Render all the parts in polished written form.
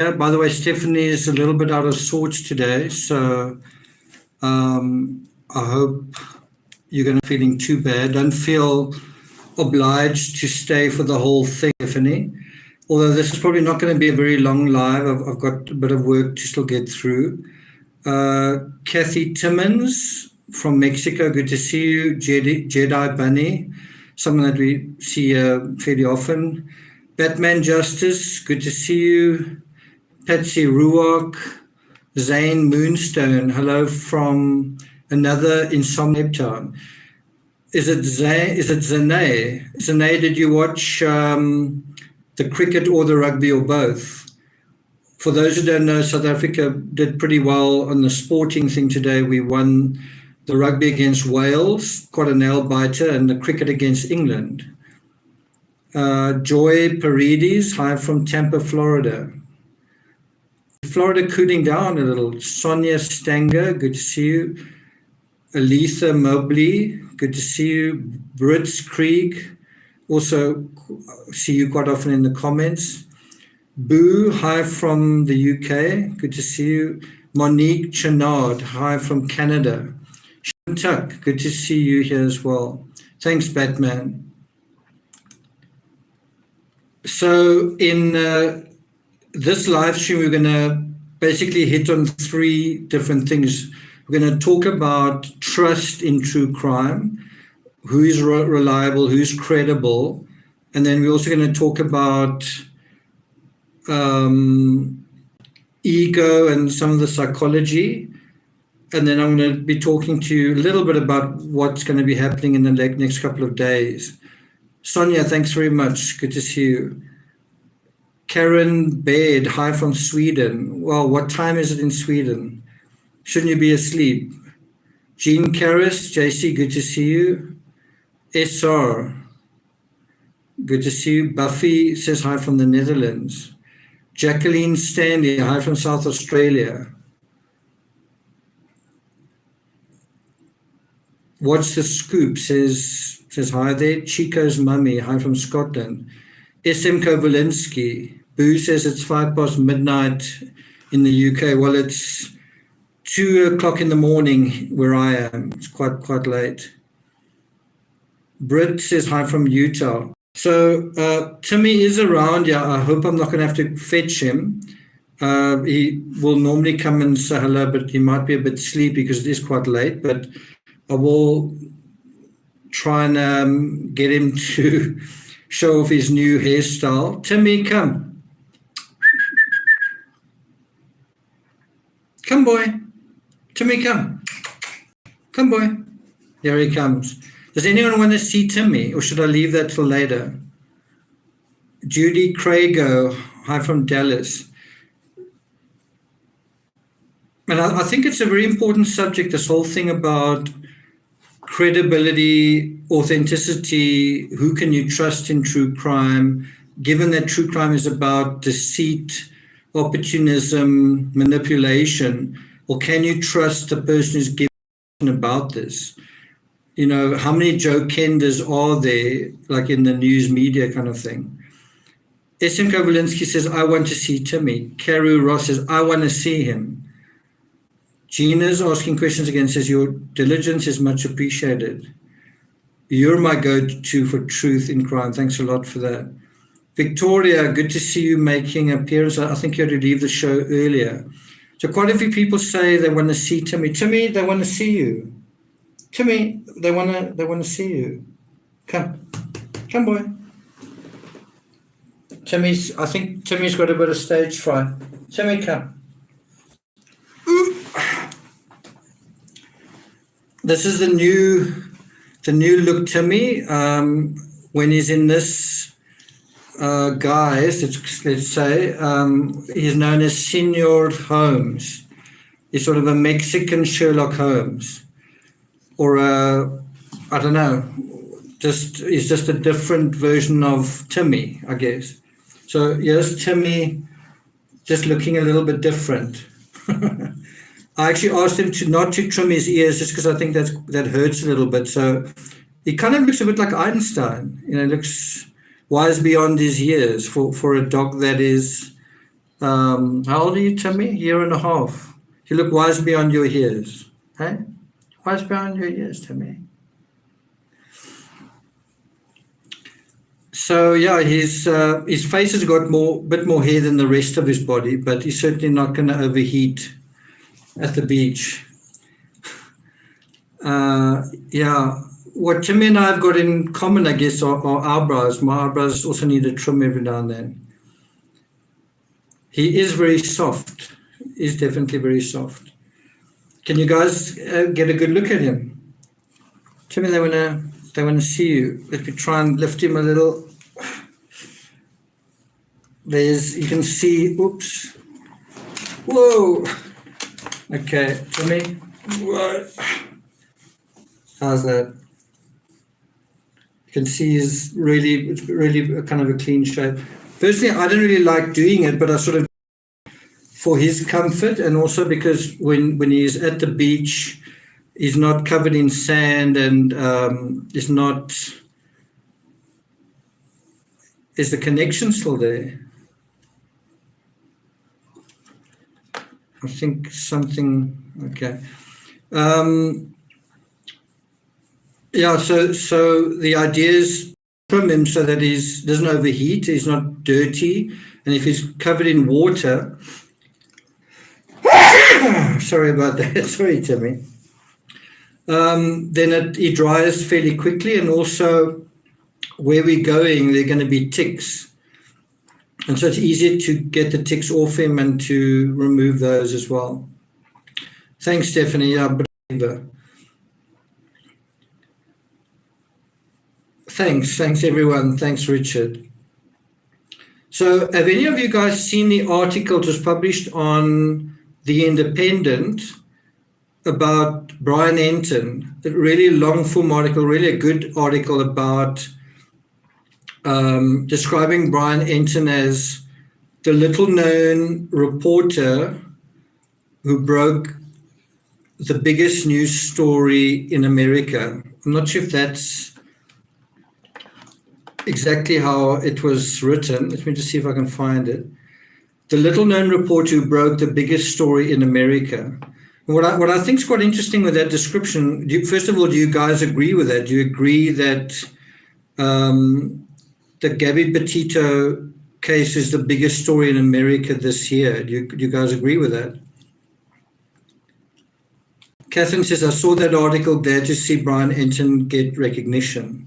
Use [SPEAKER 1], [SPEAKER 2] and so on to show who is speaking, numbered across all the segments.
[SPEAKER 1] Yeah, by the way, Stephanie is a little bit out of sorts today, so I hope you're going to be feeling too bad. Don't feel obliged to stay for the whole thing, Stephanie. Although this is probably not going to be a very long live. I've got a bit of work to still get through. Kathy Timmons from Mexico, good to see you. Jedi Bunny, someone that we see fairly often. Batman Justice, good to see you. Patsy Ruok, Zane Moonstone, hello from another insomnia town. Is it Zane? Zane, did you watch the cricket or the rugby or both? For those who don't know, South Africa did pretty well on the sporting thing today. We won the rugby against Wales, quite a nail biter, and the cricket against England. Joy Paredes, hi from Tampa, Florida. Florida cooling down a little. Sonia Stanger, good to see you. Aletha Mobley, good to see you. Brits Krieg, also see you quite often in the comments. Boo, hi from the UK, good to see you. Monique Chenard, hi from Canada. Tuck, good to see you here as well. Thanks, Batman. So in this live stream, we're going to basically hit on three different things. We're going to talk about trust in true crime, who is reliable, who's credible, and then we're also going to talk about ego and some of the psychology. And then I'm going to be talking to you a little bit about what's going to be happening in the next couple of days. Sonia, thanks very much. Good to see you. Karen Baird, hi from Sweden. Well, what time is it in Sweden? Shouldn't you be asleep? Jean Karras, JC, good to see you. SR, good to see you. Buffy says hi from the Netherlands. Jacqueline Stanley, hi from South Australia. What's the Scoop says hi there. Chico's mummy, hi from Scotland. SM Kovalinsky, Boo says it's 5 past midnight in the UK. Well, it's 2 o'clock in the morning where I am. It's quite late. Britt says hi from Utah. So Timmy is around. Yeah, I hope I'm not going to have to fetch him. He will normally come and say hello, but he might be a bit sleepy because it is quite late. But I will try and get him to show off his new hairstyle. Timmy, come. Come, boy. Timmy, come. Come, boy. Here he comes. Does anyone want to see Timmy, or should I leave that till later? Judy Crago, hi from Dallas. And I think it's a very important subject, this whole thing about credibility, authenticity, who can you trust in true crime, given that true crime is about deceit, opportunism, manipulation, or can you trust the person who's giving about this? You know, how many Joe Kenders are there, like in the news media kind of thing? SM Kovalinsky says, I want to see Timmy. Karu Ross says, I want to see him. Gina's asking questions again, says, your diligence is much appreciated. You're my go-to for truth in crime. Thanks a lot for that. Victoria, good to see you making an appearance. I think you had to leave the show earlier. So quite a few people say they want to see Timmy. Timmy, they want to see you. Timmy, they want to see you. Come, boy. I think Timmy's got a bit of stage fright. Timmy, come. Ooh. This is the new look Timmy. When he's in this guise, let's say, he's known as Senor Holmes. He's sort of a Mexican Sherlock Holmes. Or I don't know, he's just a different version of Timmy, I guess. So here's Timmy, just looking a little bit different. I actually asked him not to trim his ears just because I think that hurts a little bit. So he kind of looks a bit like Einstein. You know, looks wise beyond his years for a dog that is How old are you, Timmy? Year and a half. You look wise beyond your years. Hey? Wise beyond your years, Timmy. So yeah, his face has got bit more hair than the rest of his body, but he's certainly not going to overheat at the beach. Yeah, what Timmy and I have got in common, I guess, are eyebrows. My eyebrows also need a trim every now and then. He is very soft. He's definitely very soft. Can you guys get a good look at him? Timmy, they wanna see you. Let me try and lift him a little. You can see, oops. Whoa. Okay, Timmy. Whoa. How's that? You can see it's really kind of a clean shape. Personally, I don't really like doing it, but I sort of, for his comfort, and also because when he's at the beach, he's not covered in sand and is the connection still there? I think something, okay. Yeah, so the idea is trim him so that he doesn't overheat, he's not dirty, and if he's covered in water, sorry about that, sorry Timmy, then he dries fairly quickly, and also where we're going, there are going to be ticks. And so it's easier to get the ticks off him and to remove those as well. Thanks, Stephanie. Yeah, believer. Thanks everyone. Thanks, Richard. So have any of you guys seen the article that was published on The Independent about Brian Enton? A really long form article, really a good article about describing Brian Enton as the little known reporter who broke the biggest news story in America. I'm not sure if that's exactly how it was written. Let me just see if I can find it. The little known reporter who broke the biggest story in America. What I think is quite interesting with that description, first of all, do you guys agree with that? Do you agree that the Gabby Petito case is the biggest story in America this year? Do you guys agree with that? Catherine says, I saw that article there to see Brian Enton get recognition.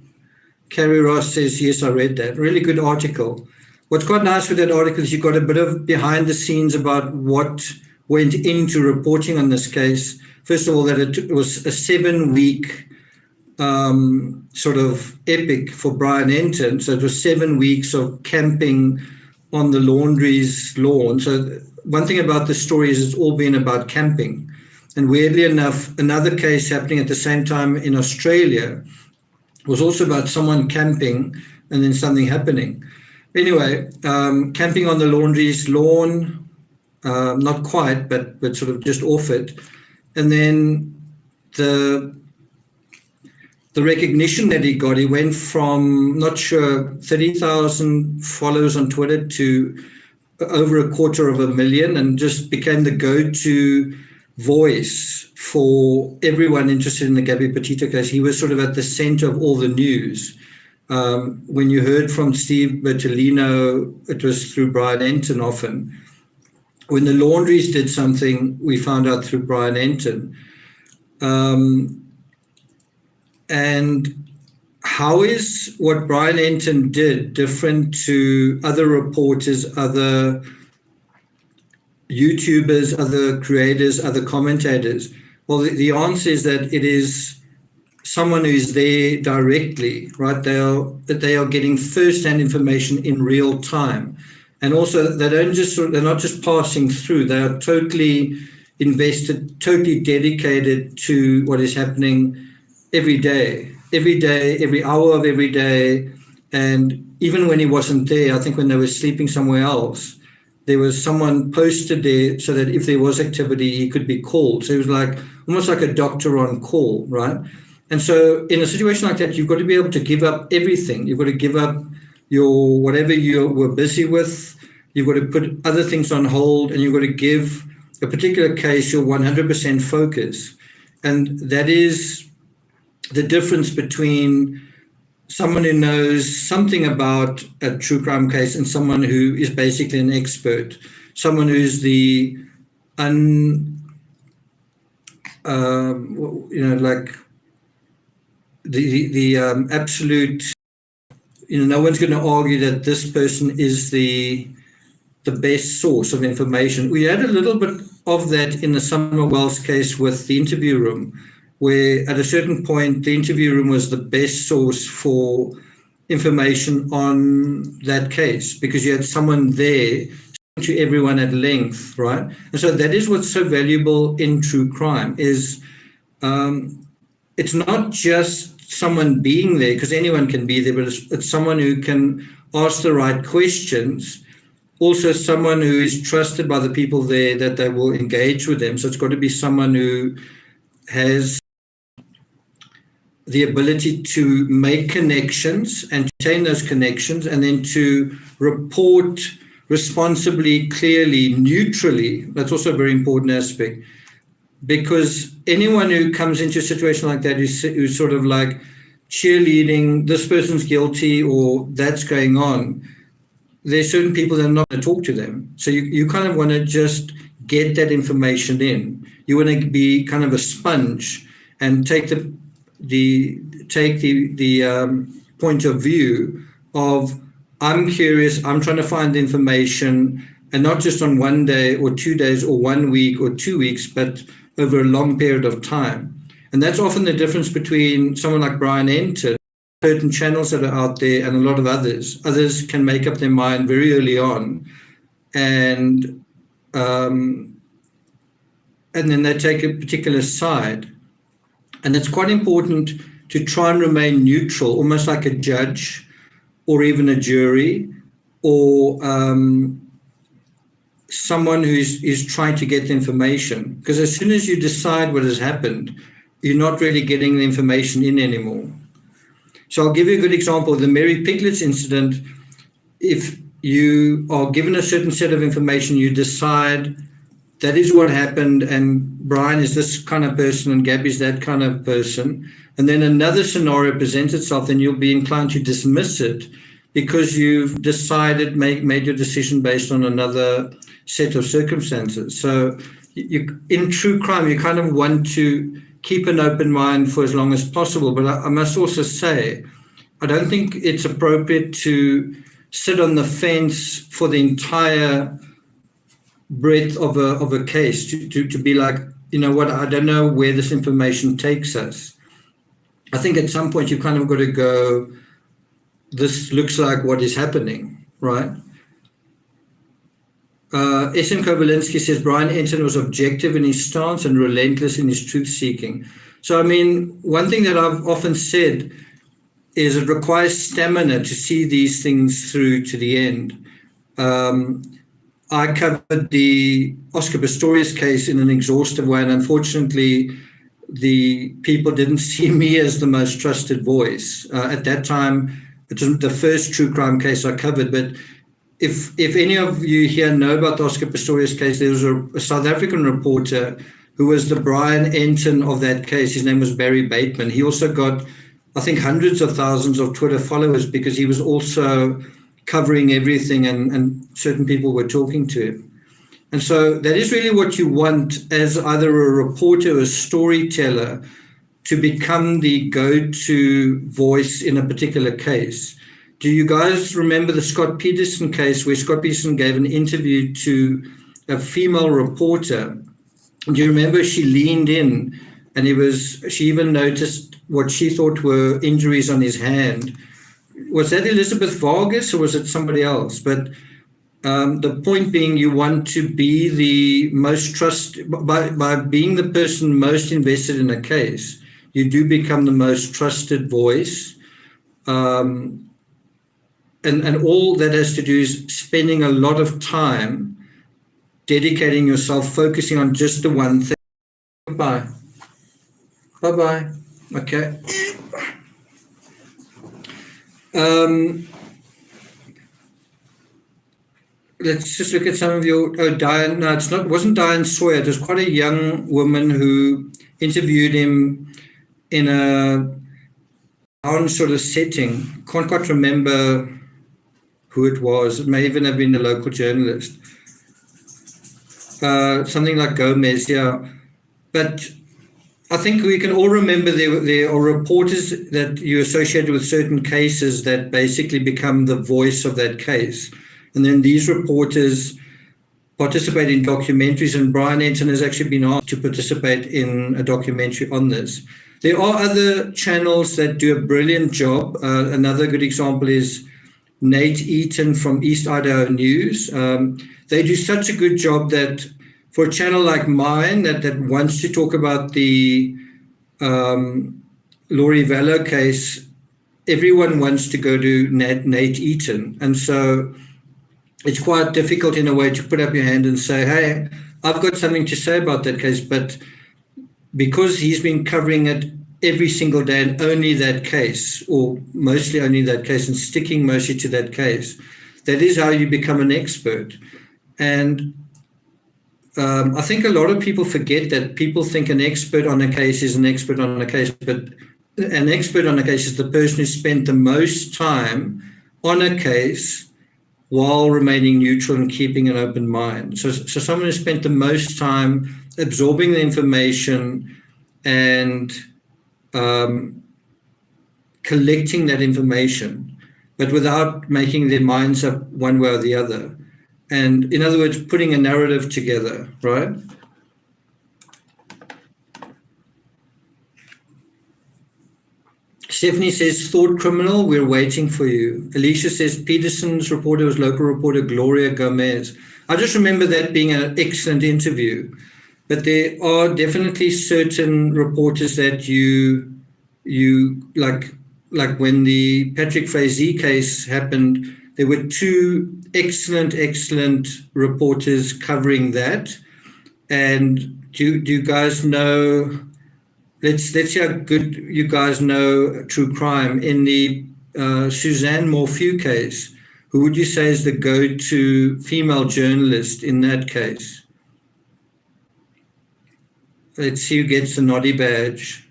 [SPEAKER 1] Carrie Ross says, yes, I read that. Really good article. What's quite nice with that article is you've got a bit of behind the scenes about what went into reporting on this case. First of all, that it was a 7-week sort of epic for Brian Enton. So it was 7 weeks of camping on the laundry's lawn. So one thing about the story is it's all been about camping. And weirdly enough, another case happening at the same time in Australia was also about someone camping and then something happening. Anyway, camping on the laundry's lawn, not quite, but sort of just off it. And then the recognition that he got, he went from, not sure, 30,000 followers on Twitter to over 250,000 and just became the go-to voice for everyone interested in the Gabby Petito case. He was sort of at the center of all the news. When you heard from Steve Bertolino, it was through Brian Enton often. When the laundries did something, we found out through Brian Enton. And how is what Brian Enton did different to other reporters, other YouTubers, other creators, other commentators? Well, the answer is that it is someone who's there directly, right? They are getting first-hand information in real time. And also they're not just passing through, they are totally invested, totally dedicated to what is happening every day, every hour of every day. And even when he wasn't there, I think when they were sleeping somewhere else, there was someone posted there so that if there was activity, he could be called. So it was like almost like a doctor on call, right? And so in a situation like that, you've got to be able to give up everything. You've got to give up your whatever you were busy with. You've got to put other things on hold, and you've got to give a particular case your 100% focus. And that is the difference between someone who knows something about a true crime case and someone who is basically an expert, someone who's the like the absolute, no one's going to argue that this person is the best source of information. We had a little bit of that in the Summer Wells case with the interview room, where at a certain point, the interview room was the best source for information on that case because you had someone there to everyone at length, right? And so that is what's so valuable in true crime is it's not just someone being there, because anyone can be there, but it's someone who can ask the right questions. Also someone who is trusted by the people there, that they will engage with them. So it's got to be someone who has the ability to make connections and to maintain those connections, and then to report responsibly, clearly, neutrally. That's also a very important aspect, because anyone who comes into a situation like that who's sort of like cheerleading, this person's guilty or that's going on, there's certain people that are not going to talk to them. So you kind of want to just get that information in. You want to be kind of a sponge and take the point of view of, I'm curious, I'm trying to find the information, and not just on 1 day or 2 days or 1 week or 2 weeks, but over a long period of time. And that's often the difference between someone like Brian Enton, certain channels that are out there, and a lot of others. Others can make up their mind very early on, and then they take a particular side. And it's quite important to try and remain neutral, almost like a judge or even a jury, or someone who is trying to get the information. Because as soon as you decide what has happened, you're not really getting the information in anymore. So I'll give you a good example. The Mary Piglets incident, if you are given a certain set of information, you decide that is what happened, and Brian is this kind of person and Gabby's that kind of person, and then another scenario presents itself, then you'll be inclined to dismiss it because you've decided, made your decision based on another set of circumstances. So in true crime, you kind of want to keep an open mind for as long as possible. But I must also say, I don't think it's appropriate to sit on the fence for the entire breadth of a case, to be like, you know what, I don't know where this information takes us. I think at some point you've kind of got to go, this looks like what is happening, right? S.M. Kowalinsky says Brian Enton was objective in his stance and relentless in his truth-seeking. So, I mean, one thing that I've often said is it requires stamina to see these things through to the end. I covered the Oscar Pistorius case in an exhaustive way, and unfortunately, the people didn't see me as the most trusted voice. At that time, it was the first true crime case I covered, but if any of you here know about the Oscar Pistorius case, there was a South African reporter who was the Brian Enton of that case. His name was Barry Bateman. He also got, I think, hundreds of thousands of Twitter followers because he was also covering everything, and certain people were talking to him. And so that is really what you want as either a reporter or a storyteller, to become the go-to voice in a particular case. Do you guys remember the Scott Peterson case, where Scott Peterson gave an interview to a female reporter? Do you remember she leaned in, and she even noticed what she thought were injuries on his hand? Was that Elizabeth Vargas or was it somebody else? But the point being, you want to be the most trusted, by being the person most invested in a case, you do become the most trusted voice. And all that has to do is spending a lot of time dedicating yourself, focusing on just the one thing. Bye. Bye-bye. Okay. let's just look at some of your, Diane, no, it wasn't Diane Sawyer, it was quite a young woman who interviewed him in a town sort of setting. Can't quite remember who it was. It may even have been a local journalist. Something like Gomez, yeah. But I think we can all remember there are reporters that you associate with certain cases that basically become the voice of that case. And then these reporters participate in documentaries, and Brian Enton has actually been asked to participate in a documentary on this. There are other channels that do a brilliant job. Another good example is Nate Eaton from East Idaho News. They do such a good job that for a channel like mine that wants to talk about the Laurie Vallow case, everyone wants to go to Nate Eaton. And so it's quite difficult in a way to put up your hand and say, hey, I've got something to say about that case. But because he's been covering it every single day and only that case, or mostly only that case, and sticking mostly to that case, that is how you become an expert. And I think a lot of people forget that. People think an expert on a case is an expert on a case, but an expert on a case is the person who spent the most time on a case while remaining neutral and keeping an open mind. So someone who spent the most time absorbing the information and collecting that information, but without making their minds up one way or the other. And in other words, putting a narrative together, right? Stephanie says, thought criminal, we're waiting for you. Alicia says, Peterson's reporter was local reporter Gloria Gomez. I just remember that being an excellent interview. But there are definitely certain reporters that you like when the Patrick Frazee case happened, there were two excellent reporters covering that. And do you guys know, let's see how good you guys know true crime. In the Suzanne Morphew case, who would you say is the go-to female journalist in that case? Let's see who gets the Noddy badge.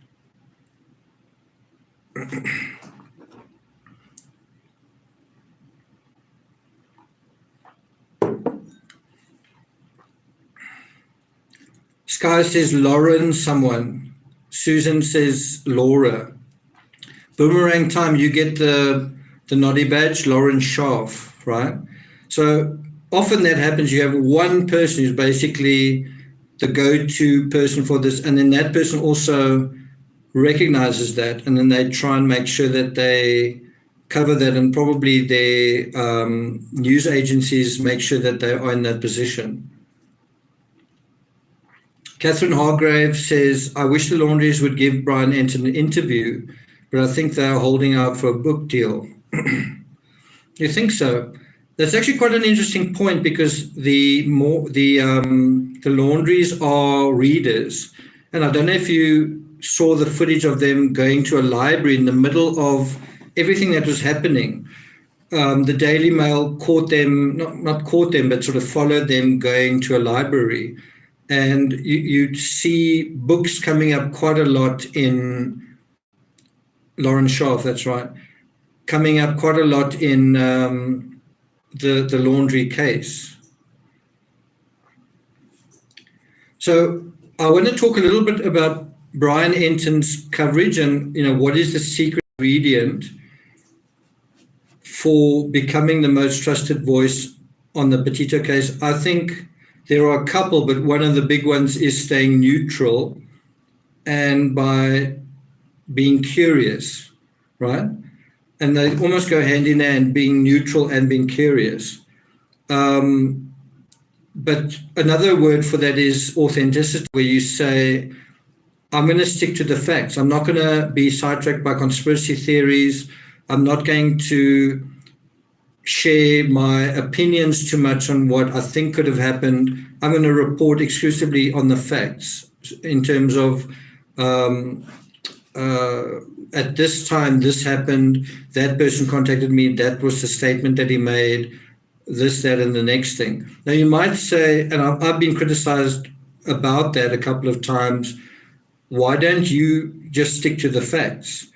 [SPEAKER 1] Sky says Lauren someone. Susan says Laura. Boomerang time, you get the Noddy badge, Lauren Scharf, right? So often that happens. You have one person who's basically the go-to person for this, and then that person also recognizes that, and then they try and make sure that they cover that, and probably their news agencies make sure that they are in that position. Catherine Hargrave says, I wish the Laundries would give Brian Enton an interview, but I think they're holding out for a book deal. You think so? That's actually quite an interesting point, because the Laundries are readers. And I don't know if you saw the footage of them going to a library in the middle of everything that was happening. The Daily Mail caught them, not caught them, but sort of followed them going to a library. And you'd see books coming up quite a lot in Lauren Scharf, that's right, coming up quite a lot in the Laundrie case. So I want to talk a little bit about Brian Enton's coverage and, what is the secret ingredient for becoming the most trusted voice on the Petito case. I think there are a couple, but one of the big ones is staying neutral and by being curious, right? And they almost go hand in hand, being neutral and being curious. But another word for that is authenticity, where you say, I'm going to stick to the facts. I'm not going to be sidetracked by conspiracy theories. I'm not going to share my opinions too much on what I think could have happened. I'm going to report exclusively on the facts in terms of at this time, this happened, that person contacted me, that was the statement that he made, this, that, and the next thing. Now you might say, and I've been criticized about that a couple of times, why don't you just stick to the facts?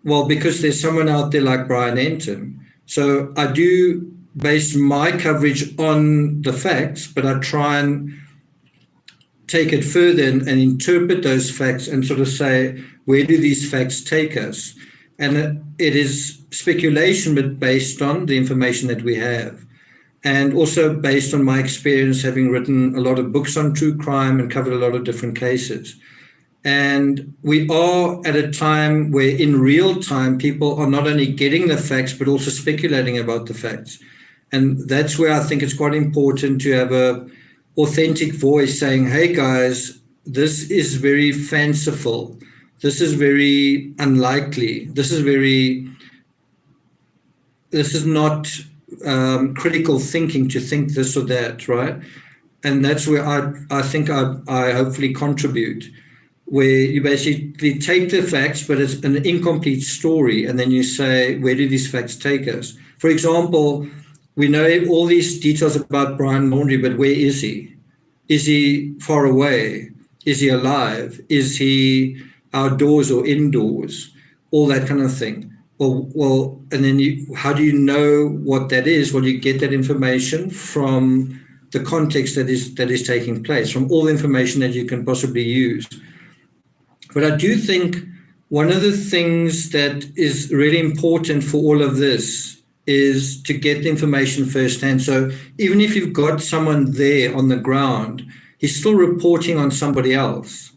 [SPEAKER 1] Well, because there's someone out there like Brian Enton. So I do base my coverage on the facts, but I try and take it further and interpret those facts and sort of say, where do these facts take us? And it is speculation, but based on the information that we have. And also based on my experience having written a lot of books on true crime and covered a lot of different cases. And we are at a time where in real time, people are not only getting the facts, but also speculating about the facts. And that's where I think it's quite important to have a authentic voice saying, hey guys, this is very fanciful. This is very unlikely. This is not critical thinking to think this or that, right? And that's where I think I hopefully contribute, where you basically take the facts, but it's an incomplete story, and then you say, where do these facts take us? For example, we know all these details about Brian Laundrie, but where is he? Is he far away? Is he alive? Is he outdoors or indoors? All that kind of thing. Well, and then how do you know what that is? Well, you get that information from the context that is taking place, from all the information that you can possibly use. But I do think one of the things that is really important for all of this is to get the information firsthand. So even if you've got someone there on the ground, he's still reporting on somebody else.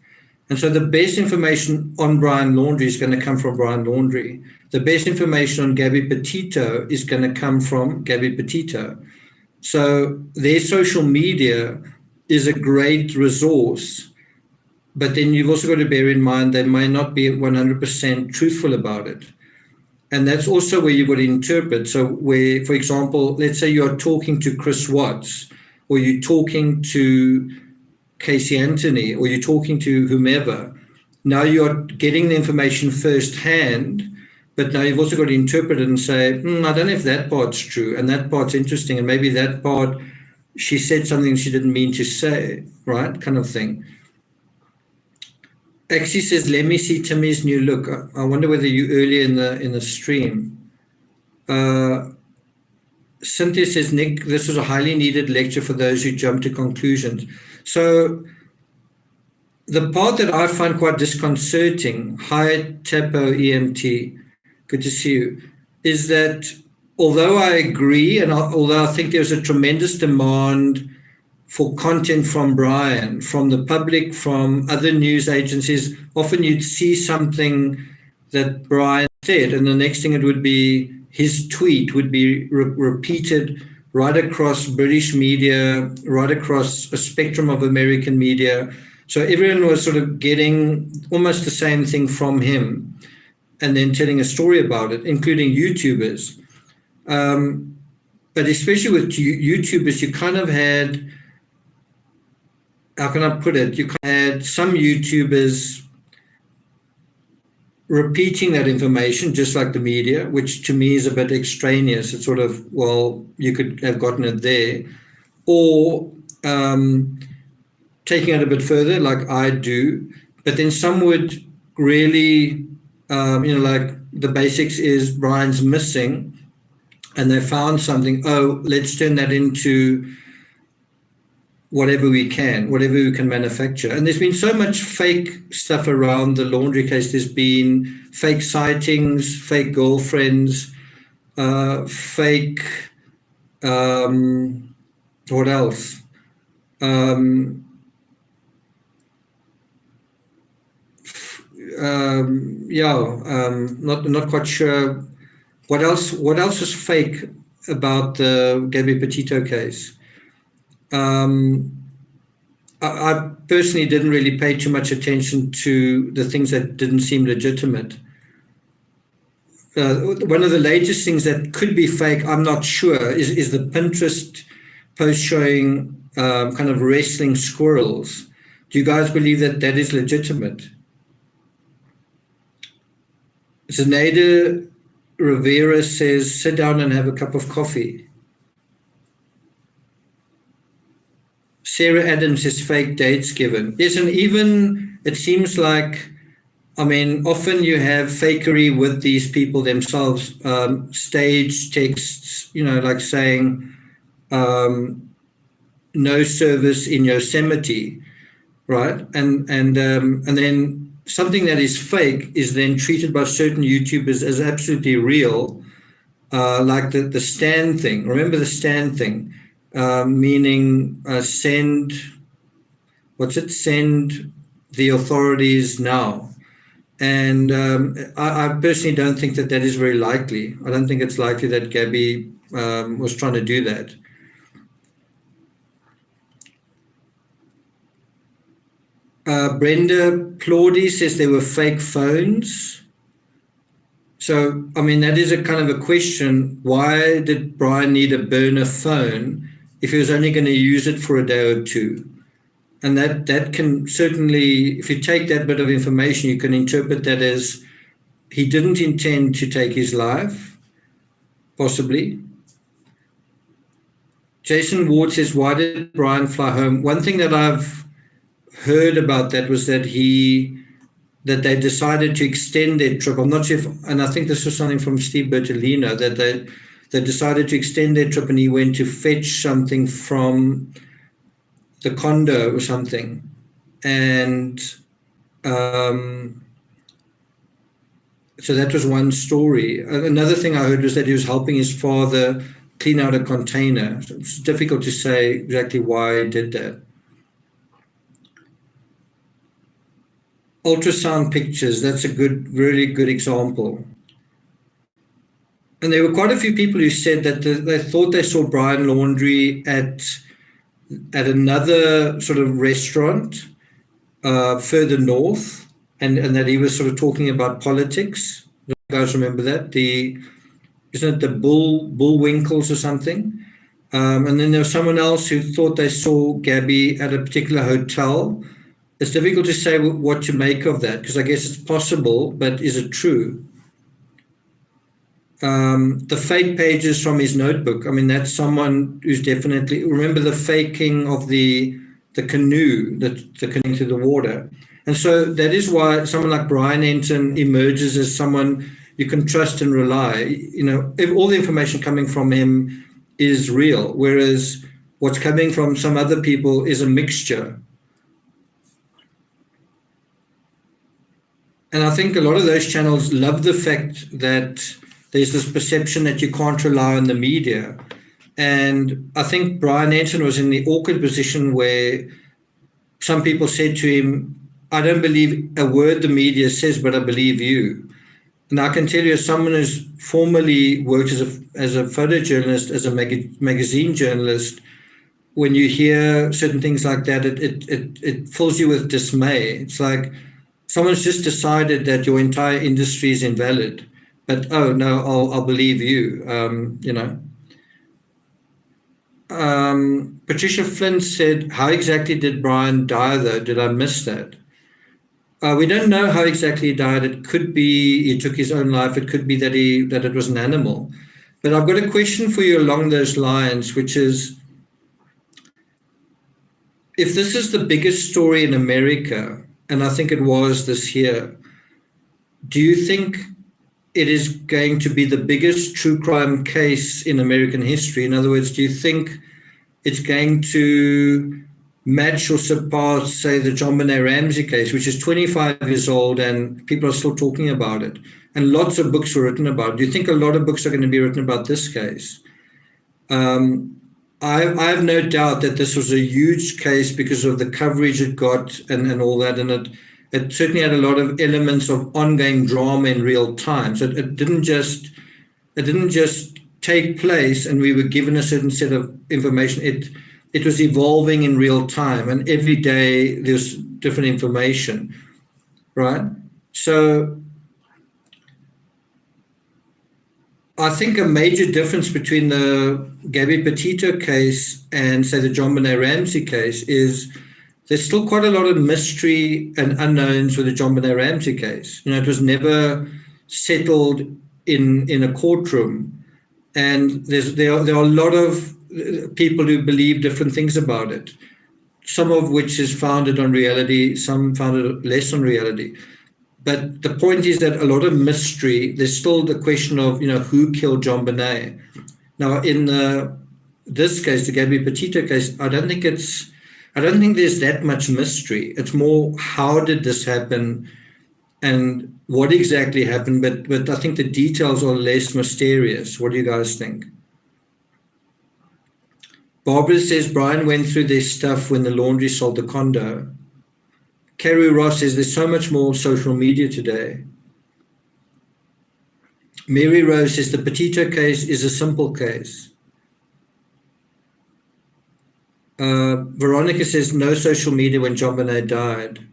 [SPEAKER 1] And so the best information on Brian Laundrie is going to come from Brian Laundrie. The best information on Gabby Petito is going to come from Gabby Petito. So their social media is a great resource, but then you've also got to bear in mind they may not be 100% truthful about it. And that's also where you've got to interpret. So where, for example, let's say you're talking to Chris Watts, or you're talking to Casey Anthony, or you're talking to whomever. Now you're getting the information firsthand, but now you've also got to interpret it and say, I don't know if that part's true, and that part's interesting, and maybe that part, she said something she didn't mean to say, right? Kind of thing. Axie says, let me see Timmy's new look. I wonder whether you earlier in the stream. Cynthia says, Nick, this was a highly needed lecture for those who jump to conclusions. So the part that I find quite disconcerting, hi Tapo EMT, good to see you, is that although I agree, and although I think there's a tremendous demand for content from Brian, from the public, from other news agencies, often you'd see something that Brian said, and the next thing it would be his tweet would be repeated right across British media, right across a spectrum of American media. So everyone was sort of getting almost the same thing from him and then telling a story about it, including YouTubers. But especially with YouTubers, you kind of had, how can I put it? You had some YouTubers repeating that information, just like the media, which to me is a bit extraneous. It's sort of, well, you could have gotten it there. Or taking it a bit further, like I do. But then some would really, like the basics is Brian's missing, and they found something. Oh, let's turn that into whatever we can manufacture. And there's been so much fake stuff around the Laundrie case. There's been fake sightings, fake girlfriends, fake, what else? Not quite sure. What else is fake about the Gabby Petito case? I personally didn't really pay too much attention to the things that didn't seem legitimate. One of the latest things that could be fake, I'm not sure, is the Pinterest post showing kind of wrestling squirrels. Do you guys believe that that is legitimate? Zenaida Rivera says, sit down and have a cup of coffee. Sarah Adams says fake dates given. Yes, and even it seems like, I mean, often you have fakery with these people themselves, stage texts, like saying no service in Yosemite, right? And then something that is fake is then treated by certain YouTubers as absolutely real, like the stand thing. Remember the stand thing, meaning send, what's it? Send the authorities now. And I personally don't think that is very likely. I don't think it's likely that Gabby was trying to do that. Brenda Plaudy says there were fake phones. So, I mean, that is a kind of a question. Why did Brian need a burner phone if he was only going to use it for a day or two? And that can certainly, if you take that bit of information, you can interpret that as he didn't intend to take his life, possibly. Jason Ward says, why did Brian fly home? One thing that I've heard about that was that they decided to extend their trip. I'm not sure if, and I think this was something from Steve Bertolino, that they decided to extend their trip and he went to fetch something from the condo or something. And so that was one story. Another thing I heard was that he was helping his father clean out a container. So it's difficult to say exactly why he did that. Ultrasound pictures, that's a really good example. And there were quite a few people who said that they thought they saw Brian Laundrie at another sort of restaurant further north, and that he was sort of talking about politics. You guys remember that? Isn't it the Bullwinkles or something? And then there was someone else who thought they saw Gabby at a particular hotel. It's difficult to say what to make of that, because I guess it's possible, but is it true? The fake pages from his notebook, I mean, that's someone who's definitely, remember the faking of the canoe, the canoe through the water. And so that is why someone like Brian Enton emerges as someone you can trust and rely. If all the information coming from him is real, whereas what's coming from some other people is a mixture. And I think a lot of those channels love the fact that there's this perception that you can't rely on the media. And I think Brian Enton was in the awkward position where some people said to him, I don't believe a word the media says, but I believe you. And I can tell you, as someone who's formerly worked as a photojournalist, as a magazine journalist, when you hear certain things like that, it fills you with dismay. It's like someone's just decided that your entire industry is invalid, but oh no, I'll believe you. Patricia Flynn said, "How exactly did Brian die, though? Did I miss that?" We don't know how exactly he died. It could be he took his own life. It could be that it was an animal. But I've got a question for you along those lines, which is, if this is the biggest story in America, and I think it was this year, do you think it is going to be the biggest true crime case in American history? In other words, do you think it's going to match or surpass, say, the John Benet Ramsey case, which is 25 years old and people are still talking about it, and lots of books were written about it? Do you think a lot of books are going to be written about this case? I have no doubt that this was a huge case because of the coverage it got and all that, and it certainly had a lot of elements of ongoing drama in real time. So it didn't just take place and we were given a certain set of information. It was evolving in real time, and every day there's different information, right? So I think a major difference between the Gabby Petito case and, say, the John Benet Ramsey case is there's still quite a lot of mystery and unknowns with the John Benet Ramsey case. It was never settled in a courtroom, and there are a lot of people who believe different things about it. some of which is founded on reality, some founded less on reality. But the point is that a lot of mystery, there's still the question of, who killed John Bonet. Now, in this case, the Gabby Petito case, I don't think there's that much mystery. It's more, how did this happen and what exactly happened? But I think the details are less mysterious. What do you guys think? Barbara says Brian went through their stuff when the laundry sold the condo. Carrie Ross says there's so much more social media today. Mary Rose says the Petito case is a simple case. Veronica says no social media when John Bonet died.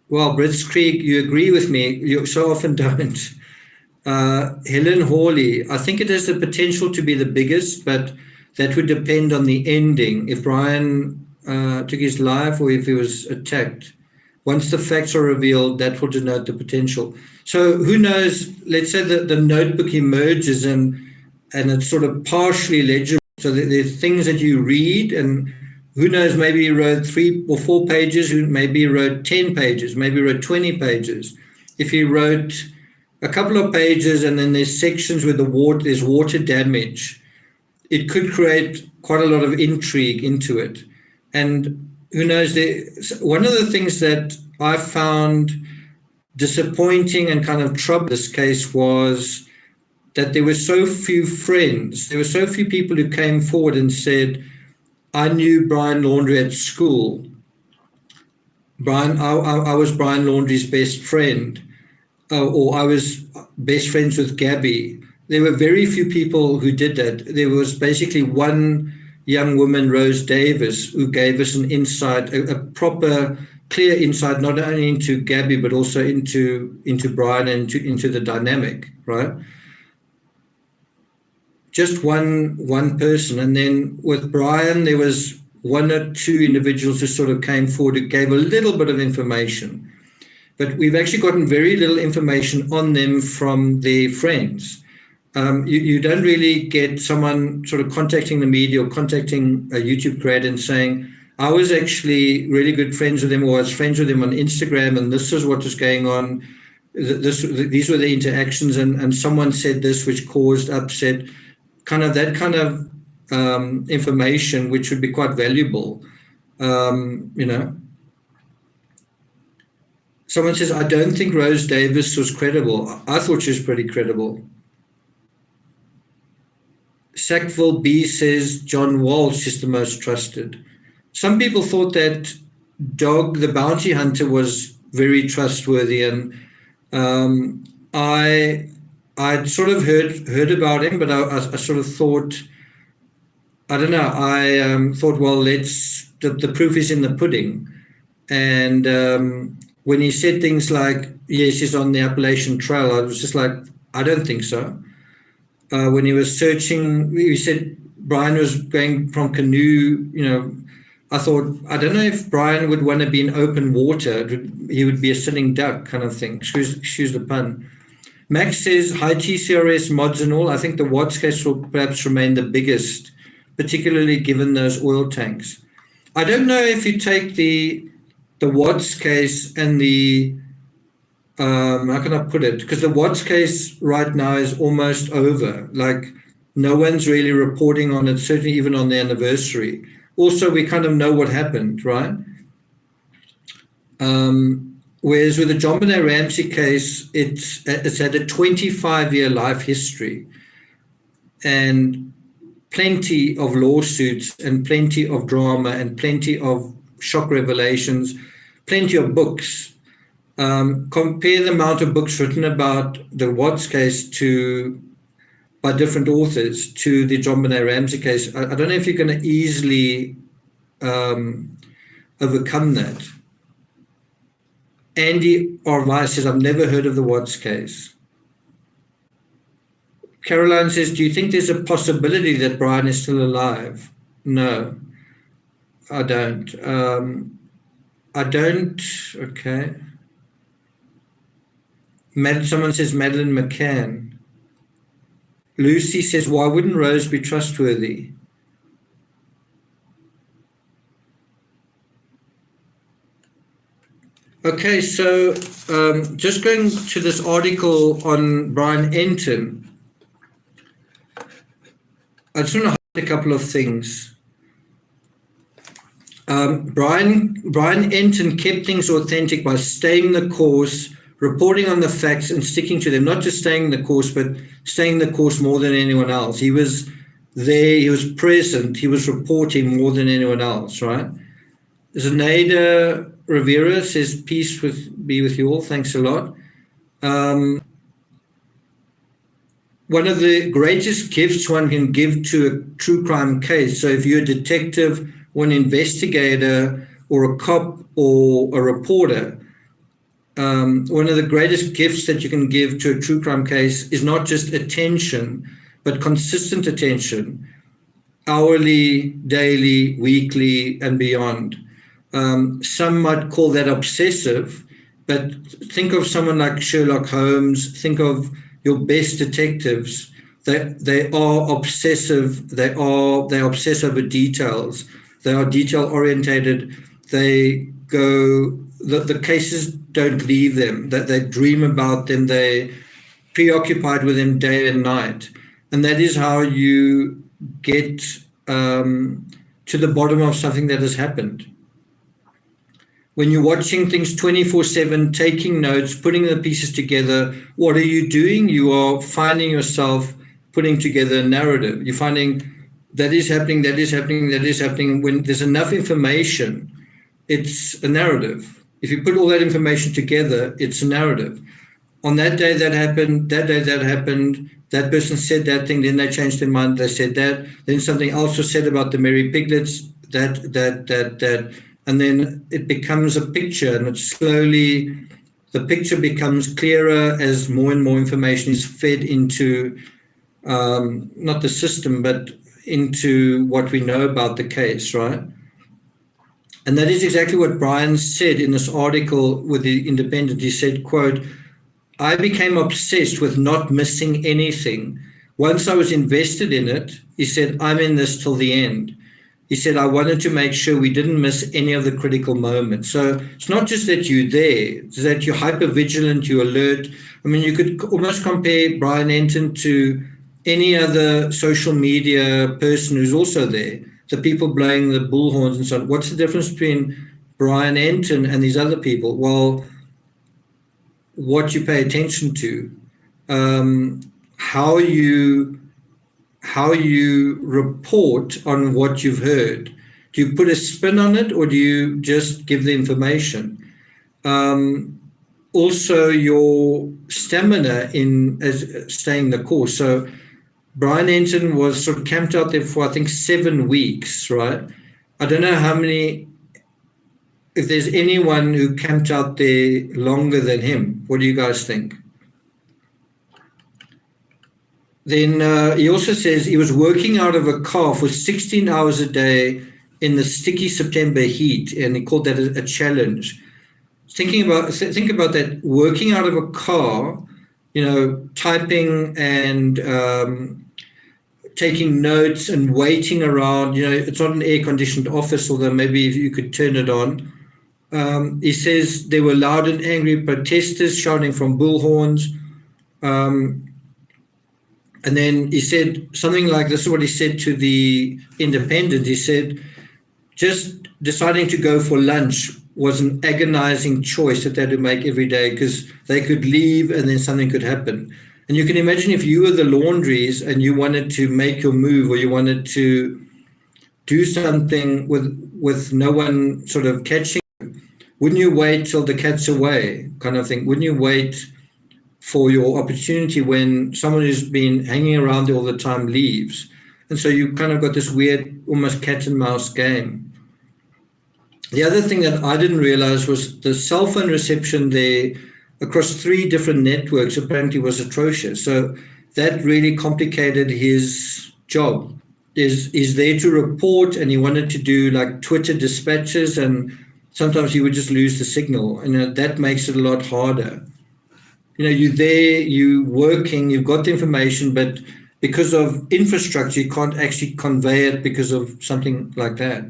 [SPEAKER 1] Well, Brits Creek, you agree with me. You so often don't. Helen Hawley, I think it has the potential to be the biggest, but that would depend on the ending. If Brian took his life or if he was attacked. Once the facts are revealed, that will denote the potential. So who knows, let's say that the notebook emerges and it's sort of partially legible. So there are things that you read, and who knows, maybe he wrote 3 or 4 pages, maybe he wrote 10 pages, maybe he wrote 20 pages. If he wrote a couple of pages and then there's sections where there's water damage, it could create quite a lot of intrigue into it. And who knows, one of the things that I found disappointing and kind of troubled this case was that there were so few friends. There were so few people who came forward and said, I knew Brian Laundrie at school. I was Brian Laundrie's best friend, or I was best friends with Gabby. There were very few people who did that. There was basically one young woman, Rose Davis, who gave us an insight, a proper, clear insight, not only into Gabby, but also into Brian and into the dynamic, right? Just one person. And then with Brian, there was 1 or 2 individuals who sort of came forward who gave a little bit of information. But we've actually gotten very little information on them from their friends. You don't really get someone sort of contacting the media or contacting a YouTube creator and saying, I was actually really good friends with them, or I was friends with them on Instagram, and this is what was going on. These were the interactions, and someone said this, which caused upset. That kind of information, which would be quite valuable. Someone says, I don't think Rose Davis was credible. I thought she was pretty credible. Sackville B says John Walsh is the most trusted. Some people thought that Dog, the bounty hunter, was very trustworthy, and I'd sort of heard about him, but I sort of thought, I don't know, I thought, well, the proof is in the pudding. And when he said things like, yes, he's on the Appalachian Trail, I was just like, I don't think so. When he was searching, he said Brian was going from canoe, I thought, I don't know if Brian would want to be in open water. He would be a sitting duck kind of thing. Excuse the pun. Max says, hi TCRS mods and all. I think the Watts case will perhaps remain the biggest, particularly given those oil tanks. I don't know if you take the Watts case and the, how can I put it? Because the Watts case right now is almost over. Like, no one's really reporting on it, certainly even on the anniversary. Also, we kind of know what happened, right? Whereas with the John Bonet Ramsey case, it's had a 25-year life history and plenty of lawsuits and plenty of drama and plenty of shock revelations, plenty of books. Compare the amount of books written about the Watts case by different authors to the John Bonet Ramsey case. I don't know if you're going to easily overcome that. Andy Orvai says, I've never heard of the Watts case. Caroline says, do you think there's a possibility that Brian is still alive? No, I don't. Okay. Someone says Madeleine McCann. Lucy says, why wouldn't Rose be trustworthy? Okay, so just going to this article on Brian Enton, I just want to highlight a couple of things. Brian Enton kept things authentic by staying the course, reporting on the facts and sticking to them, not just staying the course, but staying the course more than anyone else. He was there, he was present, he was reporting more than anyone else, right? Zenaida Rivera says, peace be with you all. Thanks a lot. One of the greatest gifts one can give to a true crime case. So if you're a detective or an investigator or a cop or a reporter, one of the greatest gifts that you can give to a true crime case is not just attention, but consistent attention, hourly, daily, weekly, and beyond. Some might call that obsessive, but think of someone like Sherlock Holmes, think of your best detectives. They are obsessive. They obsess over details. They are detail orientated. They go. The cases don't leave them. That they dream about them. They preoccupied with them day and night, and that is how you get to the bottom of something that has happened. When you're watching things 24/7, taking notes, putting the pieces together, what are you doing? You are finding yourself putting together a narrative. You're finding that is happening, that is happening, that is happening. When there's enough information, it's a narrative. If you put all that information together, it's a narrative. On that day that happened, that day that happened, that person said that thing, then they changed their mind, they said that, then something else was said about the Merry Piglets, that. And then it becomes a picture, and it's slowly, the picture becomes clearer as more and more information is fed into not the system, but into what we know about the case, right? And that is exactly what Brian said in this article with the Independent. He said, quote, I became obsessed with not missing anything. Once I was invested in it, he said, I'm in this till the end. He said, I wanted to make sure we didn't miss any of the critical moments. So it's not just that you're there, it's that you're hyper vigilant, you're alert. I mean, you could almost compare Brian Enton to any other social media person who's also there, the people blowing the bullhorns and so on. What's the difference between Brian Enton and these other people? Well, what you pay attention to, how you report on what you've heard. Do you put a spin on it, or do you just give the information? Also, your stamina in as staying the course. So Brian Enton was sort of camped out there for, I think, 7 weeks, right? I don't know how many, if there's anyone who camped out there longer than him. What do you guys think? Then he also says he was working out of a car for 16 hours a day in the sticky September heat, and he called that a challenge. Think about that, working out of a car, typing and taking notes and waiting around. It's not an air-conditioned office, although maybe if you could turn it on. He says there were loud and angry protesters shouting from bullhorns. And then he said something like, this is what he said to the Independent. He said, just deciding to go for lunch was an agonizing choice that they had to make every day, because they could leave and then something could happen. And you can imagine if you were the laundries and you wanted to make your move, or you wanted to do something with no one sort of catching you, wouldn't you wait till the cat's away kind of thing? Wouldn't you wait for your opportunity when someone who's been hanging around there all the time leaves? And so you kind of got this weird, almost cat and mouse game. The other thing that I didn't realize was the cell phone reception there across 3 different networks apparently was atrocious. So that really complicated his job. He's there to report, and he wanted to do like Twitter dispatches, and sometimes he would just lose the signal, and that makes it a lot harder. You're there, you're working, you've got the information, but because of infrastructure, you can't actually convey it because of something like that.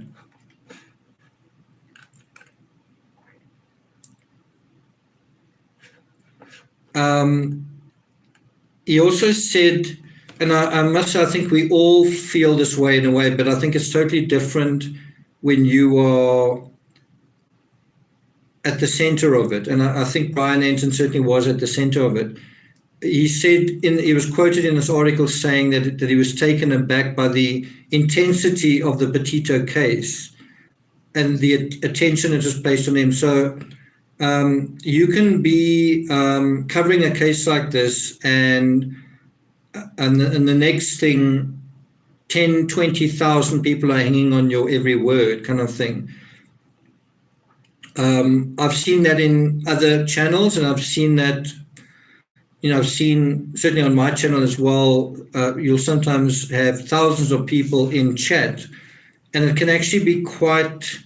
[SPEAKER 1] He also said, and I must say, I think we all feel this way in a way, but I think it's totally different when you are at the center of it. And I think Brian Enton certainly was at the center of it. He said, he was quoted in this article saying that he was taken aback by the intensity of the Petito case and the attention it was placed on him. So you can be covering a case like this, and the next thing, 10, 20,000 people are hanging on your every word, kind of thing. I've seen that in other channels, and I've seen that, I've seen certainly on my channel as well, you'll sometimes have thousands of people in chat, and it can actually be quite